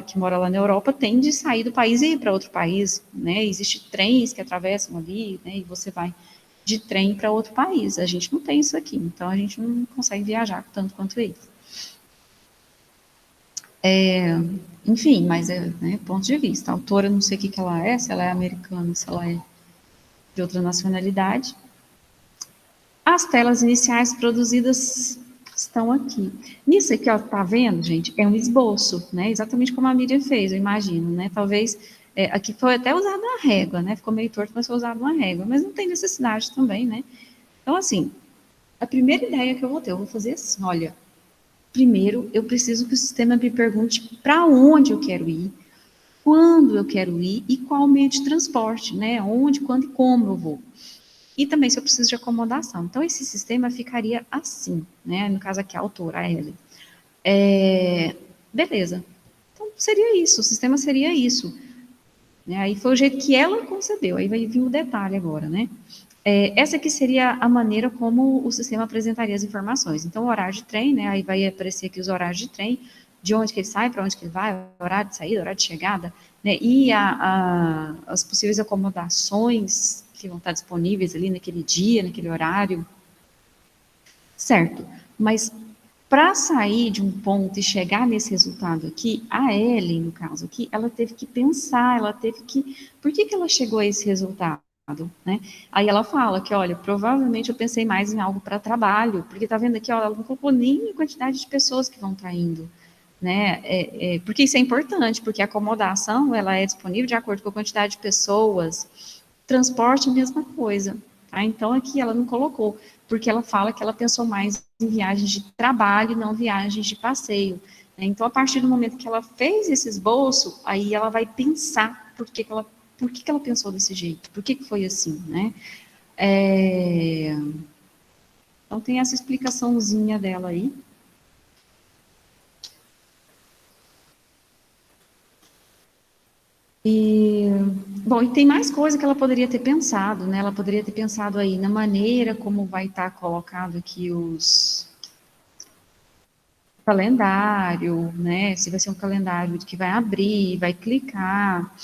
que mora lá na Europa tem de sair do país e ir para outro país, né? Existem trens que atravessam ali, né? E você vai de trem para outro país. A gente não tem isso aqui, então a gente não consegue viajar tanto quanto eles. Enfim, mas né, ponto de vista. A autora, não sei o que ela é, se ela é americana, se ela é de outra nacionalidade. As telas iniciais produzidas estão aqui. Nisso aqui, ó, tá vendo, gente? É um esboço, né? Exatamente como a Miriam fez, eu imagino, né? Talvez, aqui foi até usada uma régua, né? Ficou meio torto, mas foi usada uma régua. Mas não tem necessidade também, né? Então, assim, a primeira ideia que eu vou fazer assim, olha, primeiro eu preciso que o sistema me pergunte para onde eu quero ir, quando eu quero ir e qual meio de transporte, né? Onde, quando e como eu vou. E também se eu preciso de acomodação. Então, esse sistema ficaria assim, né? No caso aqui, a autora, a Ellen. Beleza. Então, seria isso, o sistema seria isso. Né? Aí foi o jeito que ela concebeu, aí vai vir o detalhe agora, né? Essa aqui seria a maneira como o sistema apresentaria as informações. Então, o horário de trem, né? Aí vai aparecer aqui os horários de trem, de onde que ele sai, para onde que ele vai, horário de saída, horário de chegada, né? E as possíveis acomodações que vão estar disponíveis ali naquele dia, naquele horário. Certo. Mas para sair de um ponto e chegar nesse resultado aqui, a Ellen, no caso aqui, ela teve que pensar, ela teve que... Por que ela chegou a esse resultado? Né? Aí ela fala que, olha, provavelmente eu pensei mais em algo para trabalho, porque tá vendo aqui, ó, ela não colocou nem a quantidade de pessoas que vão estar indo, né? Porque isso é importante, porque a acomodação, ela é disponível de acordo com a quantidade de pessoas, transporte, a mesma coisa, tá? Então aqui ela não colocou, porque ela fala que ela pensou mais em viagens de trabalho, não viagens de passeio, né? Então, a partir do momento que ela fez esse esboço, aí ela vai pensar por que ela pensou desse jeito, por que foi assim, né? Então, tem essa explicaçãozinha dela aí. Bom, e tem mais coisa que ela poderia ter pensado, né? Ela poderia ter pensado aí na maneira como vai estar colocado aqui os calendário, né? Se vai ser um calendário que vai abrir, vai clicar.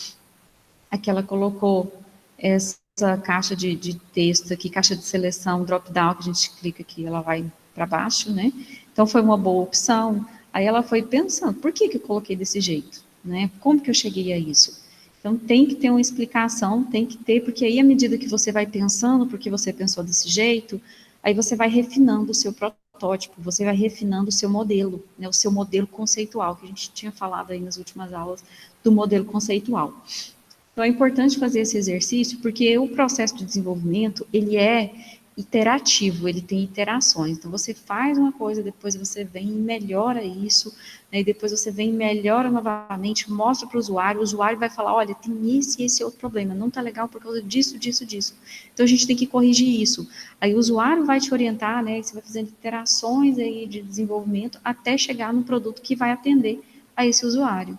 Aqui ela colocou essa caixa de texto aqui, caixa de seleção, drop-down, que a gente clica aqui, ela vai para baixo, né? Então, foi uma boa opção. Aí ela foi pensando, por que eu coloquei desse jeito? Né? Como que eu cheguei a isso? Então, tem que ter uma explicação, tem que ter, porque aí, à medida que você vai pensando, porque você pensou desse jeito, aí você vai refinando o seu protótipo, você vai refinando o seu modelo, né, o seu modelo conceitual, que a gente tinha falado aí nas últimas aulas do modelo conceitual. Então, é importante fazer esse exercício, porque o processo de desenvolvimento, ele é iterativo, ele tem iterações. Então, você faz uma coisa, depois você vem e melhora isso, né, e depois você vem e melhora novamente, mostra para o usuário vai falar, olha, tem esse e esse outro problema, não está legal por causa disso, disso, disso. Então, a gente tem que corrigir isso. Aí, o usuário vai te orientar, né, você vai fazendo iterações aí de desenvolvimento, até chegar no produto que vai atender a esse usuário.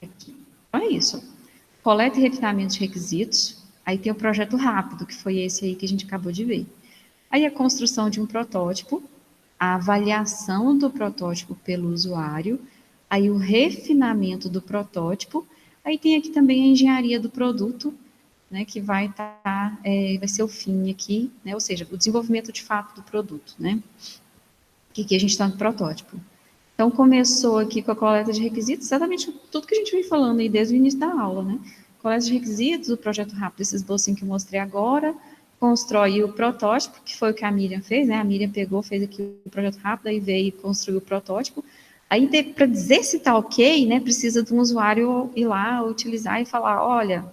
Então, é isso. Coleta e refinamento de requisitos, aí tem o projeto rápido, que foi esse aí que a gente acabou de ver. Aí a construção de um protótipo, a avaliação do protótipo pelo usuário, aí o refinamento do protótipo, aí tem aqui também a engenharia do produto, né, que vai vai ser o fim aqui, né, ou seja, o desenvolvimento de fato do produto, né, que aqui a gente está no protótipo. Então, começou aqui com a coleta de requisitos, exatamente tudo que a gente vem falando aí desde o início da aula, né? Coleta de requisitos, o projeto rápido, esses bolsinhos que eu mostrei agora, constrói o protótipo, que foi o que a Miriam fez, né? A Miriam pegou, fez aqui o projeto rápido, aí veio e construiu o protótipo. Aí, para dizer se está ok, né, precisa de um usuário ir lá, utilizar e falar, olha,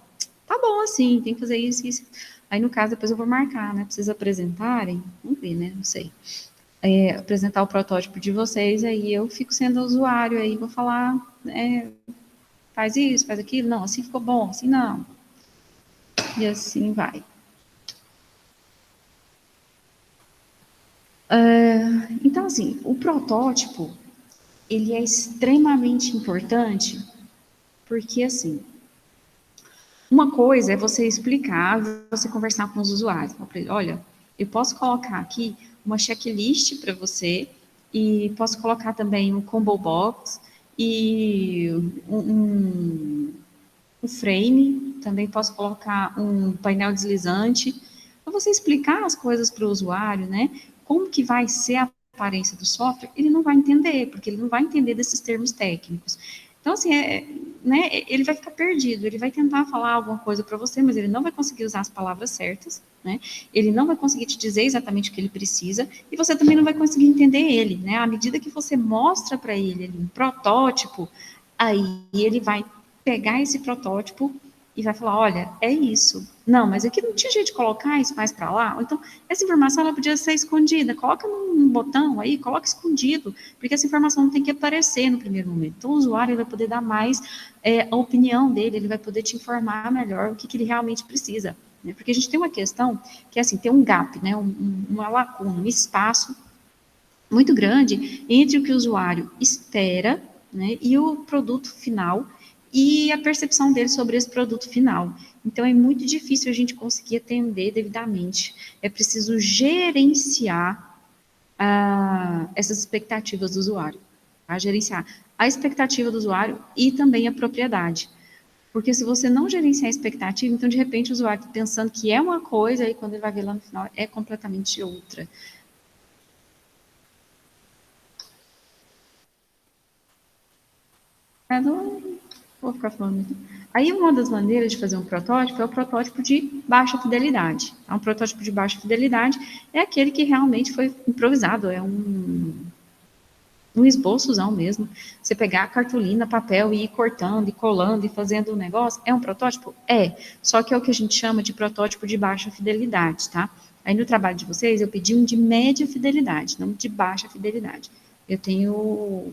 tá bom assim, tem que fazer isso, isso. Aí, no caso, depois eu vou marcar, né? Precisa apresentarem, vamos ver, né? Não sei. Apresentar o protótipo de vocês, aí eu fico sendo usuário, aí vou falar, faz isso, faz aquilo, não, assim ficou bom, assim não. E assim vai. Então, assim, o protótipo, ele é extremamente importante, porque, assim, uma coisa é você explicar, você conversar com os usuários. Olha, eu posso colocar aqui uma checklist para você e posso colocar também um combo box e um frame, também posso colocar um painel deslizante, para você explicar as coisas para o usuário, né? Como que vai ser a aparência do software, ele não vai entender, porque ele não vai entender desses termos técnicos. Então, assim, né, ele vai ficar perdido, ele vai tentar falar alguma coisa para você, mas ele não vai conseguir usar as palavras certas, né? Ele não vai conseguir te dizer exatamente o que ele precisa, e você também não vai conseguir entender ele, né? À medida que você mostra para ele um protótipo, aí ele vai pegar esse protótipo e vai falar, olha, é isso. Não, mas aqui não tinha jeito de colocar isso mais para lá. Ou então, essa informação ela podia ser escondida. Coloca num botão aí, coloca escondido, porque essa informação não tem que aparecer no primeiro momento. Então, o usuário vai poder dar mais a opinião dele, ele vai poder te informar melhor o que ele realmente precisa. Né? Porque a gente tem uma questão que é assim, tem um gap, né? Uma lacuna, um espaço muito grande entre o que o usuário espera, né, e o produto final e a percepção dele sobre esse produto final. Então, é muito difícil a gente conseguir atender devidamente. É preciso gerenciar essas expectativas do usuário. Tá? Gerenciar a expectativa do usuário e também a propriedade. Porque se você não gerenciar a expectativa, então, de repente, o usuário está pensando que é uma coisa e quando ele vai ver lá no final é completamente outra. Eu não vou ficar falando. Aí, uma das maneiras de fazer um protótipo é o protótipo de baixa fidelidade. Um protótipo de baixa fidelidade é aquele que realmente foi improvisado, é um esboçozão mesmo. Você pegar a cartolina, papel e ir cortando e colando e fazendo o negócio, é um protótipo? É. Só que é o que a gente chama de protótipo de baixa fidelidade, tá? Aí no trabalho de vocês, eu pedi um de média fidelidade, não de baixa fidelidade. Eu tenho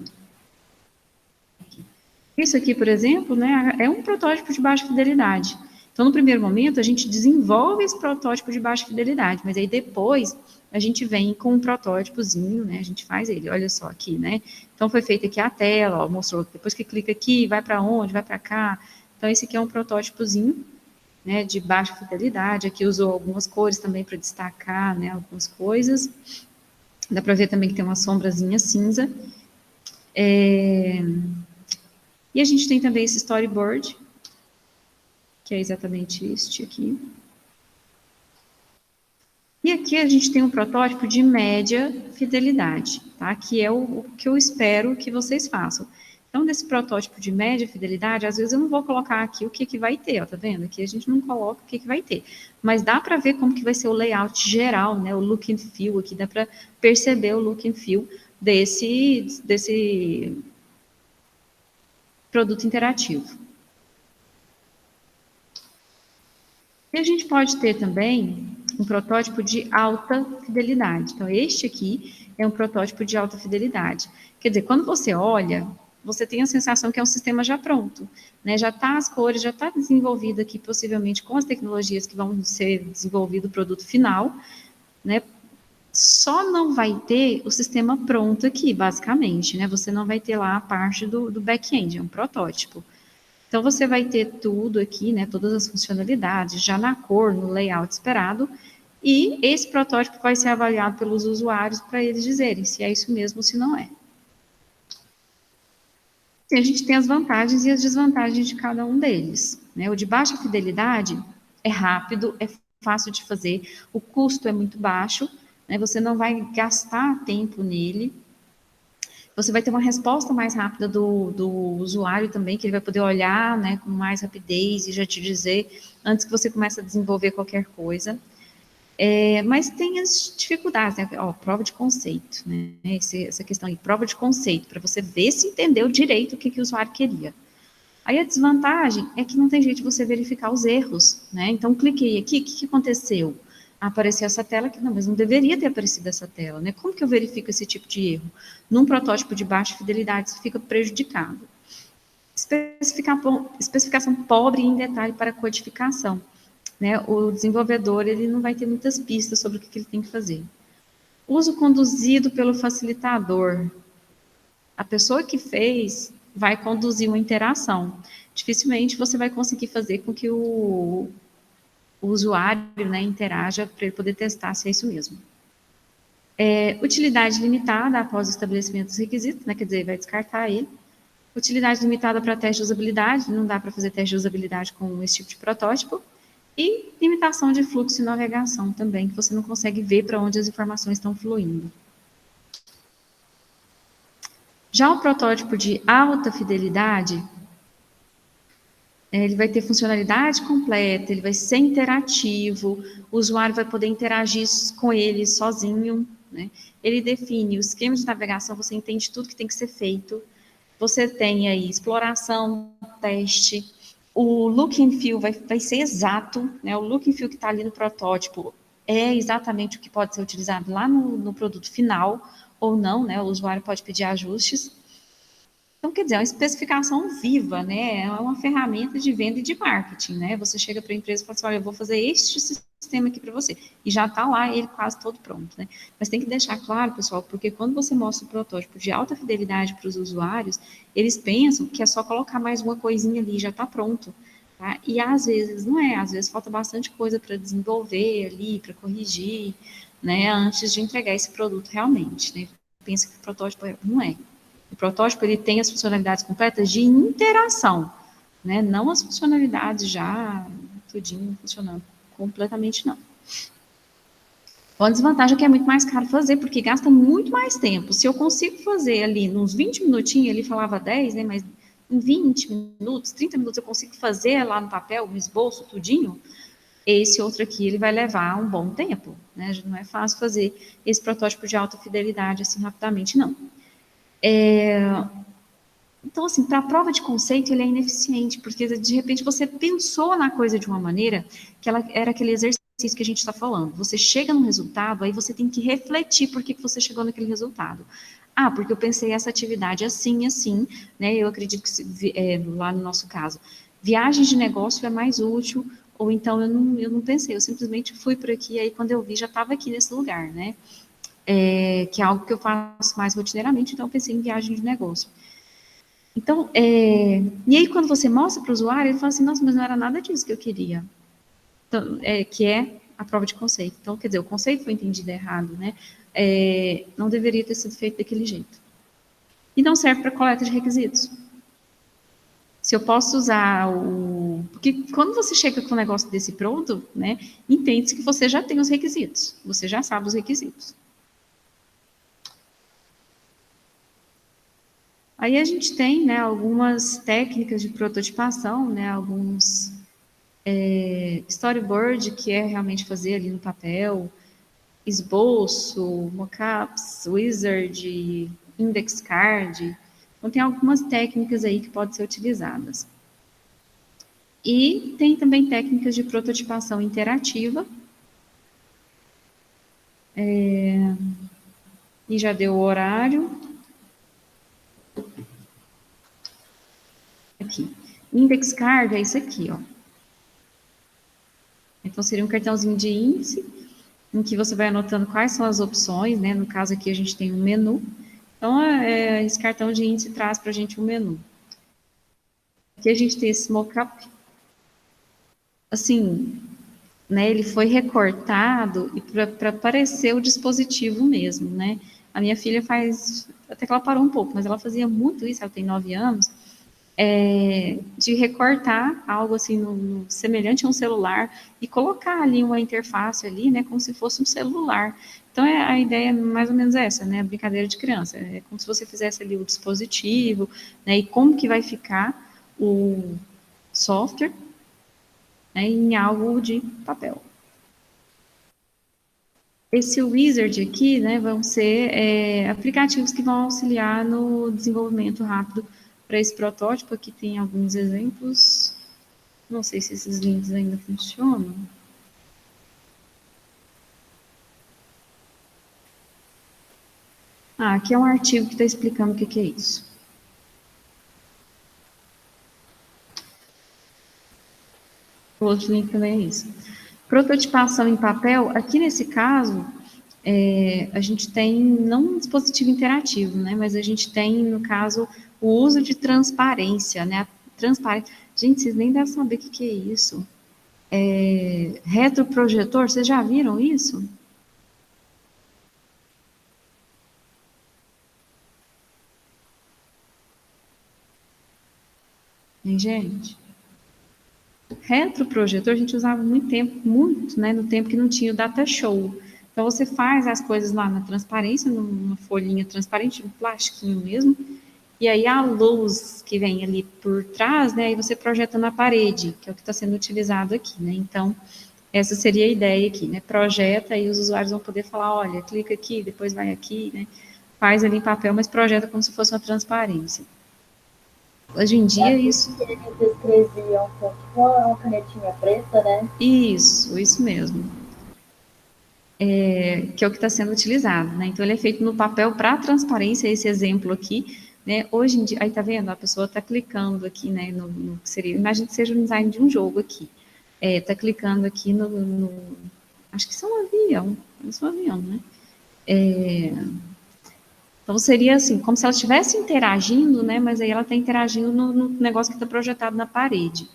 isso aqui, por exemplo, né, é um protótipo de baixa fidelidade. Então, no primeiro momento, a gente desenvolve esse protótipo de baixa fidelidade, mas aí depois a gente vem com um protótipozinho, né, a gente faz ele, olha só aqui, né. Então, foi feita aqui a tela, ó, mostrou, depois que clica aqui, vai para onde, vai para cá. Então, esse aqui é um protótipozinho, né, de baixa fidelidade. Aqui usou algumas cores também para destacar, né, algumas coisas. Dá para ver também que tem uma sombrazinha cinza. E a gente tem também esse storyboard, que é exatamente este aqui. E aqui a gente tem um protótipo de média fidelidade, tá? Que é o que eu espero que vocês façam. Então, nesse protótipo de média fidelidade, às vezes eu não vou colocar aqui o que vai ter, ó, tá vendo? Aqui a gente não coloca o que vai ter. Mas dá para ver como que vai ser o layout geral, né? O look and feel aqui, dá para perceber o look and feel desse produto interativo. E a gente pode ter também um protótipo de alta fidelidade. Então, este aqui é um protótipo de alta fidelidade. Quer dizer, quando você olha, você tem a sensação que é um sistema já pronto, né? Já está as cores, já está desenvolvido aqui, possivelmente com as tecnologias que vão ser desenvolvido o produto final, né? Só não vai ter o sistema pronto aqui, basicamente, né? Você não vai ter lá a parte do back-end, é um protótipo. Então, você vai ter tudo aqui, né, todas as funcionalidades, já na cor, no layout esperado, e esse protótipo vai ser avaliado pelos usuários para eles dizerem se é isso mesmo ou se não é. E a gente tem as vantagens e as desvantagens de cada um deles, né? O de baixa fidelidade é rápido, é fácil de fazer, o custo é muito baixo, né? Você não vai gastar tempo nele, você vai ter uma resposta mais rápida do usuário também, que ele vai poder olhar, né, com mais rapidez e já te dizer antes que você comece a desenvolver qualquer coisa. Mas tem as dificuldades, né? Ó, prova de conceito, né? Essa questão aí, prova de conceito, para você ver se entendeu direito o que o usuário queria. Aí a desvantagem é que não tem jeito de você verificar os erros, né? Então, cliquei aqui, o que aconteceu? Apareceu essa tela que, não, mas não deveria ter aparecido essa tela, né? Como que eu verifico esse tipo de erro? Num protótipo de baixa fidelidade, você fica prejudicado. Especificação pobre em detalhe para codificação, né? O desenvolvedor, ele não vai ter muitas pistas sobre o que ele tem que fazer. Uso conduzido pelo facilitador. A pessoa que fez vai conduzir uma interação. Dificilmente você vai conseguir fazer com que o usuário, né, interaja para ele poder testar se é isso mesmo. Utilidade limitada após o estabelecimento dos requisitos, né, quer dizer, vai descartar ele. Utilidade limitada para teste de usabilidade, não dá para fazer teste de usabilidade com esse tipo de protótipo. E limitação de fluxo e navegação também, que você não consegue ver para onde as informações estão fluindo. Já o protótipo de alta fidelidade, ele vai ter funcionalidade completa, ele vai ser interativo, o usuário vai poder interagir com ele sozinho, né? Ele define o esquema de navegação, você entende tudo que tem que ser feito, você tem aí exploração, teste, o look and feel vai ser exato, né? O look and feel que está ali no protótipo é exatamente o que pode ser utilizado lá no produto final, ou não, né? O usuário pode pedir ajustes. Então, quer dizer, é uma especificação viva, né? É uma ferramenta de venda e de marketing, né? Você chega para a empresa e fala assim, olha, eu vou fazer este sistema aqui para você. E já está lá ele quase todo pronto, né? Mas tem que deixar claro, pessoal, porque quando você mostra o protótipo de alta fidelidade para os usuários, eles pensam que é só colocar mais uma coisinha ali e já está pronto. Tá? E às vezes não é, às vezes falta bastante coisa para desenvolver ali, para corrigir, né? Antes de entregar esse produto realmente, né? Pensa que o protótipo não é. O protótipo ele tem as funcionalidades completas de interação, né? Não as funcionalidades já tudinho funcionando completamente, não. Uma desvantagem é que é muito mais caro fazer, porque gasta muito mais tempo. Se eu consigo fazer ali, nos 20 minutinhos, ele falava 10, né? Mas em 20 minutos, 30 minutos eu consigo fazer lá no papel, no esboço, tudinho, esse outro aqui, ele vai levar um bom tempo, né? Não é fácil fazer esse protótipo de alta fidelidade assim rapidamente, não. Então, assim, para a prova de conceito, ele é ineficiente, porque de repente você pensou na coisa de uma maneira que ela era aquele exercício que a gente está falando. Você chega num resultado, aí você tem que refletir por que você chegou naquele resultado. Ah, porque eu pensei essa atividade assim, assim, né? Eu acredito que lá no nosso caso, viagem de negócio é mais útil, ou então eu não pensei, eu simplesmente fui por aqui, aí quando eu vi já estava aqui nesse lugar, né? Que é algo que eu faço mais rotineiramente, então eu pensei em viagem de negócio. Então, e aí quando você mostra para o usuário, ele fala assim, nossa, mas não era nada disso que eu queria. Então, que é a prova de conceito. Então, quer dizer, o conceito foi entendido errado, né? Não deveria ter sido feito daquele jeito. E não serve para coleta de requisitos. Se eu posso usar Porque quando você chega com um negócio desse pronto, né, entende-se que você já tem os requisitos, você já sabe os requisitos. Aí a gente tem, né, algumas técnicas de prototipação, né, alguns storyboard, que é realmente fazer ali no papel, esboço, mockups, wizard, index card. Então tem algumas técnicas aí que podem ser utilizadas. E tem também técnicas de prototipação interativa. E já deu o horário. Aqui. Index card é isso aqui, ó. Então, seria um cartãozinho de índice, em que você vai anotando quais são as opções, né? No caso aqui, a gente tem um menu. Então, esse cartão de índice traz para a gente um menu. Aqui a gente tem esse mockup. Assim, né? Ele foi recortado para parecer o dispositivo mesmo, né? A minha filha faz, até que ela parou um pouco, mas ela fazia muito isso, ela tem 9 anos, de recortar algo assim semelhante a um celular e colocar ali uma interface ali, né, como se fosse um celular. Então a ideia é mais ou menos essa, né, a brincadeira de criança. É como se você fizesse ali o dispositivo, né, e como que vai ficar o software, né, em algo de papel. Esse wizard aqui, né, vão ser aplicativos que vão auxiliar no desenvolvimento rápido para esse protótipo. Aqui tem alguns exemplos. Não sei se esses links ainda funcionam. Aqui é um artigo que está explicando o que é isso. O outro link também é isso. Prototipação em papel, aqui nesse caso, a gente tem, não um dispositivo interativo, né, mas a gente tem, no caso, o uso de transparência, né, Gente, vocês nem devem saber o que é isso. Retroprojetor, vocês já viram isso? Gente, retroprojetor a gente usava muito tempo, né, no tempo que não tinha o data show. Então, você faz as coisas lá na transparência, numa folhinha transparente, um plastiquinho mesmo, e aí a luz que vem ali por trás, né, aí você projeta na parede, que é o que está sendo utilizado aqui, né, então, essa seria a ideia aqui, né, projeta e os usuários vão poder falar, olha, clica aqui, depois vai aqui, né, faz ali em papel, mas projeta como se fosse uma transparência. Hoje em dia, isso... que eles escreviam com uma canetinha preta, né? Isso mesmo. Que é o que está sendo utilizado, né? Então, ele é feito no papel para transparência, esse exemplo aqui, né? Hoje em dia, aí tá vendo? A pessoa está clicando aqui, né? No que seria, imagina que seja o design de um jogo aqui. Está clicando aqui acho que isso é um avião, né? Então, seria assim, como se ela estivesse interagindo, né? Mas aí ela está interagindo no negócio que está projetado na parede.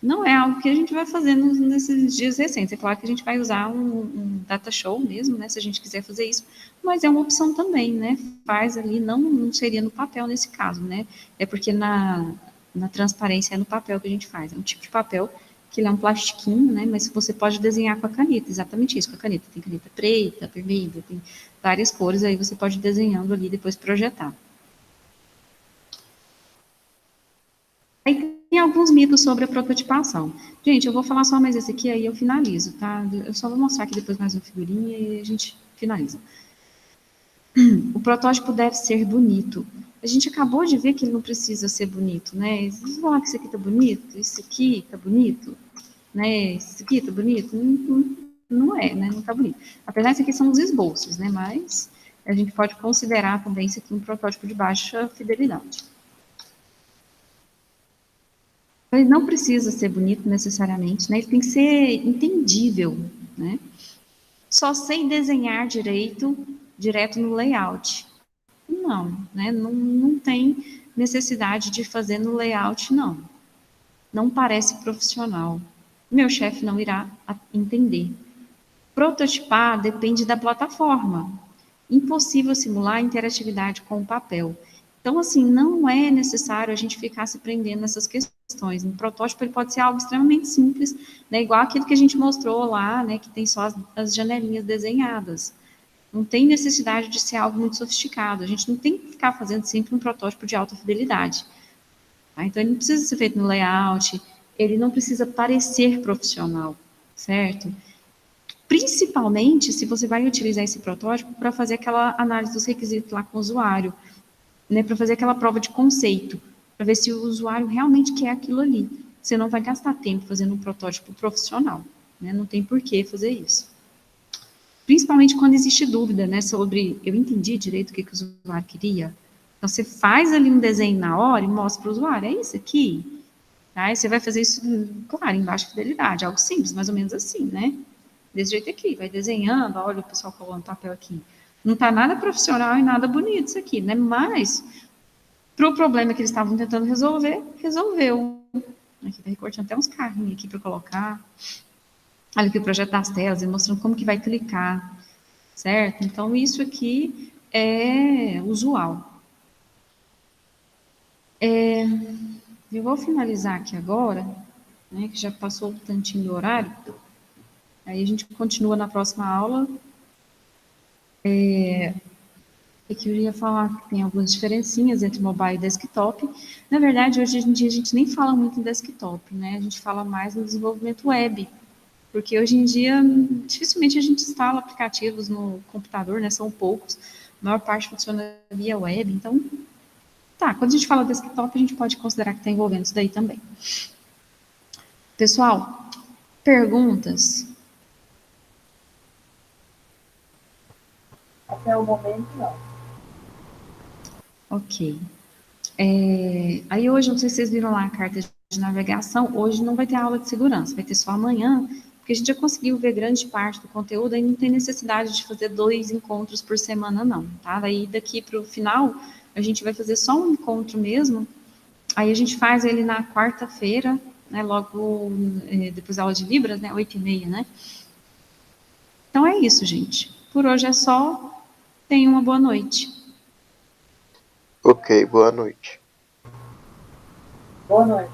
Não é algo que a gente vai fazer nesses dias recentes. É claro que a gente vai usar um data show mesmo, né? Se a gente quiser fazer isso, mas é uma opção também, né? Faz ali, não seria no papel nesse caso, né? É porque na transparência é no papel que a gente faz. É um tipo de papel que ele é um plastiquinho, né? Mas você pode desenhar com a caneta, exatamente isso, com a caneta. Tem caneta preta, vermelha, tem várias cores, aí você pode ir desenhando ali e depois projetar. Aí tem alguns mitos sobre a prototipação. Gente, eu vou falar só mais esse aqui, aí eu finalizo, tá? Eu só vou mostrar aqui depois mais uma figurinha e a gente finaliza. O protótipo deve ser bonito. A gente acabou de ver que ele não precisa ser bonito, né? Vamos falar que isso aqui tá bonito, isso aqui tá bonito, né? Isso aqui tá bonito? Não é, né? Não tá bonito. Apesar de isso aqui são os esboços, né? Mas a gente pode considerar também isso aqui um protótipo de baixa fidelidade. Ele não precisa ser bonito necessariamente, né? Ele tem que ser entendível, né? Só sei desenhar direto no layout. Não, né? Não tem necessidade de fazer no layout, não. Não parece profissional. Meu chefe não irá entender. Prototipar depende da plataforma. Impossível simular interatividade com o papel. Então, assim, não é necessário a gente ficar se prendendo nessas questões. Um protótipo ele pode ser algo extremamente simples, né, igual aquele que a gente mostrou lá, né, que tem só as janelinhas desenhadas. Não tem necessidade de ser algo muito sofisticado. A gente não tem que ficar fazendo sempre um protótipo de alta fidelidade. Tá? Então, ele não precisa ser feito no layout, ele não precisa parecer profissional, certo? Principalmente se você vai utilizar esse protótipo para fazer aquela análise dos requisitos lá com o usuário, né, para fazer aquela prova de conceito, para ver se o usuário realmente quer aquilo ali. Você não vai gastar tempo fazendo um protótipo profissional, né, não tem por que fazer isso. Principalmente quando existe dúvida, né, sobre, eu entendi direito o que o usuário queria. Então, você faz ali um desenho na hora e mostra para o usuário, é isso aqui? Tá? E você vai fazer isso, claro, em baixa fidelidade, algo simples, mais ou menos assim, né? Desse jeito aqui, vai desenhando, olha o pessoal colando papel aqui. Não está nada profissional e nada bonito isso aqui, né? Mas, para o problema que eles estavam tentando resolver, resolveu. Aqui está recortando até uns carrinhos aqui para colocar. Olha aqui o projeto das telas, e mostrando como que vai clicar, certo? Então, isso aqui é usual. Eu vou finalizar aqui agora, né, que já passou o tantinho do horário. Aí a gente continua na próxima aula. É que eu ia falar que tem algumas diferencinhas entre mobile e desktop. Na verdade, hoje em dia a gente nem fala muito em desktop, né? A gente fala mais no desenvolvimento web, porque hoje em dia dificilmente a gente instala aplicativos no computador, né? São poucos. A maior parte funciona via web. Então, tá, quando a gente fala desktop, a gente pode considerar que está envolvendo isso daí também. Pessoal, perguntas? Até o momento, não. Ok. Aí hoje, não sei se vocês viram lá a carta de navegação, hoje não vai ter aula de segurança, vai ter só amanhã, porque a gente já conseguiu ver grande parte do conteúdo, aí não tem necessidade de fazer 2 encontros por semana, não, tá? Daí daqui para o final, a gente vai fazer só um encontro mesmo, aí a gente faz ele na quarta-feira, né, logo depois da aula de Libras, né, 8h30, né? Então é isso, gente. Por hoje é só. Tenham uma boa noite. Ok, boa noite. Boa noite.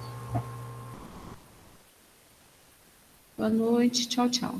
Boa noite. Tchau, tchau.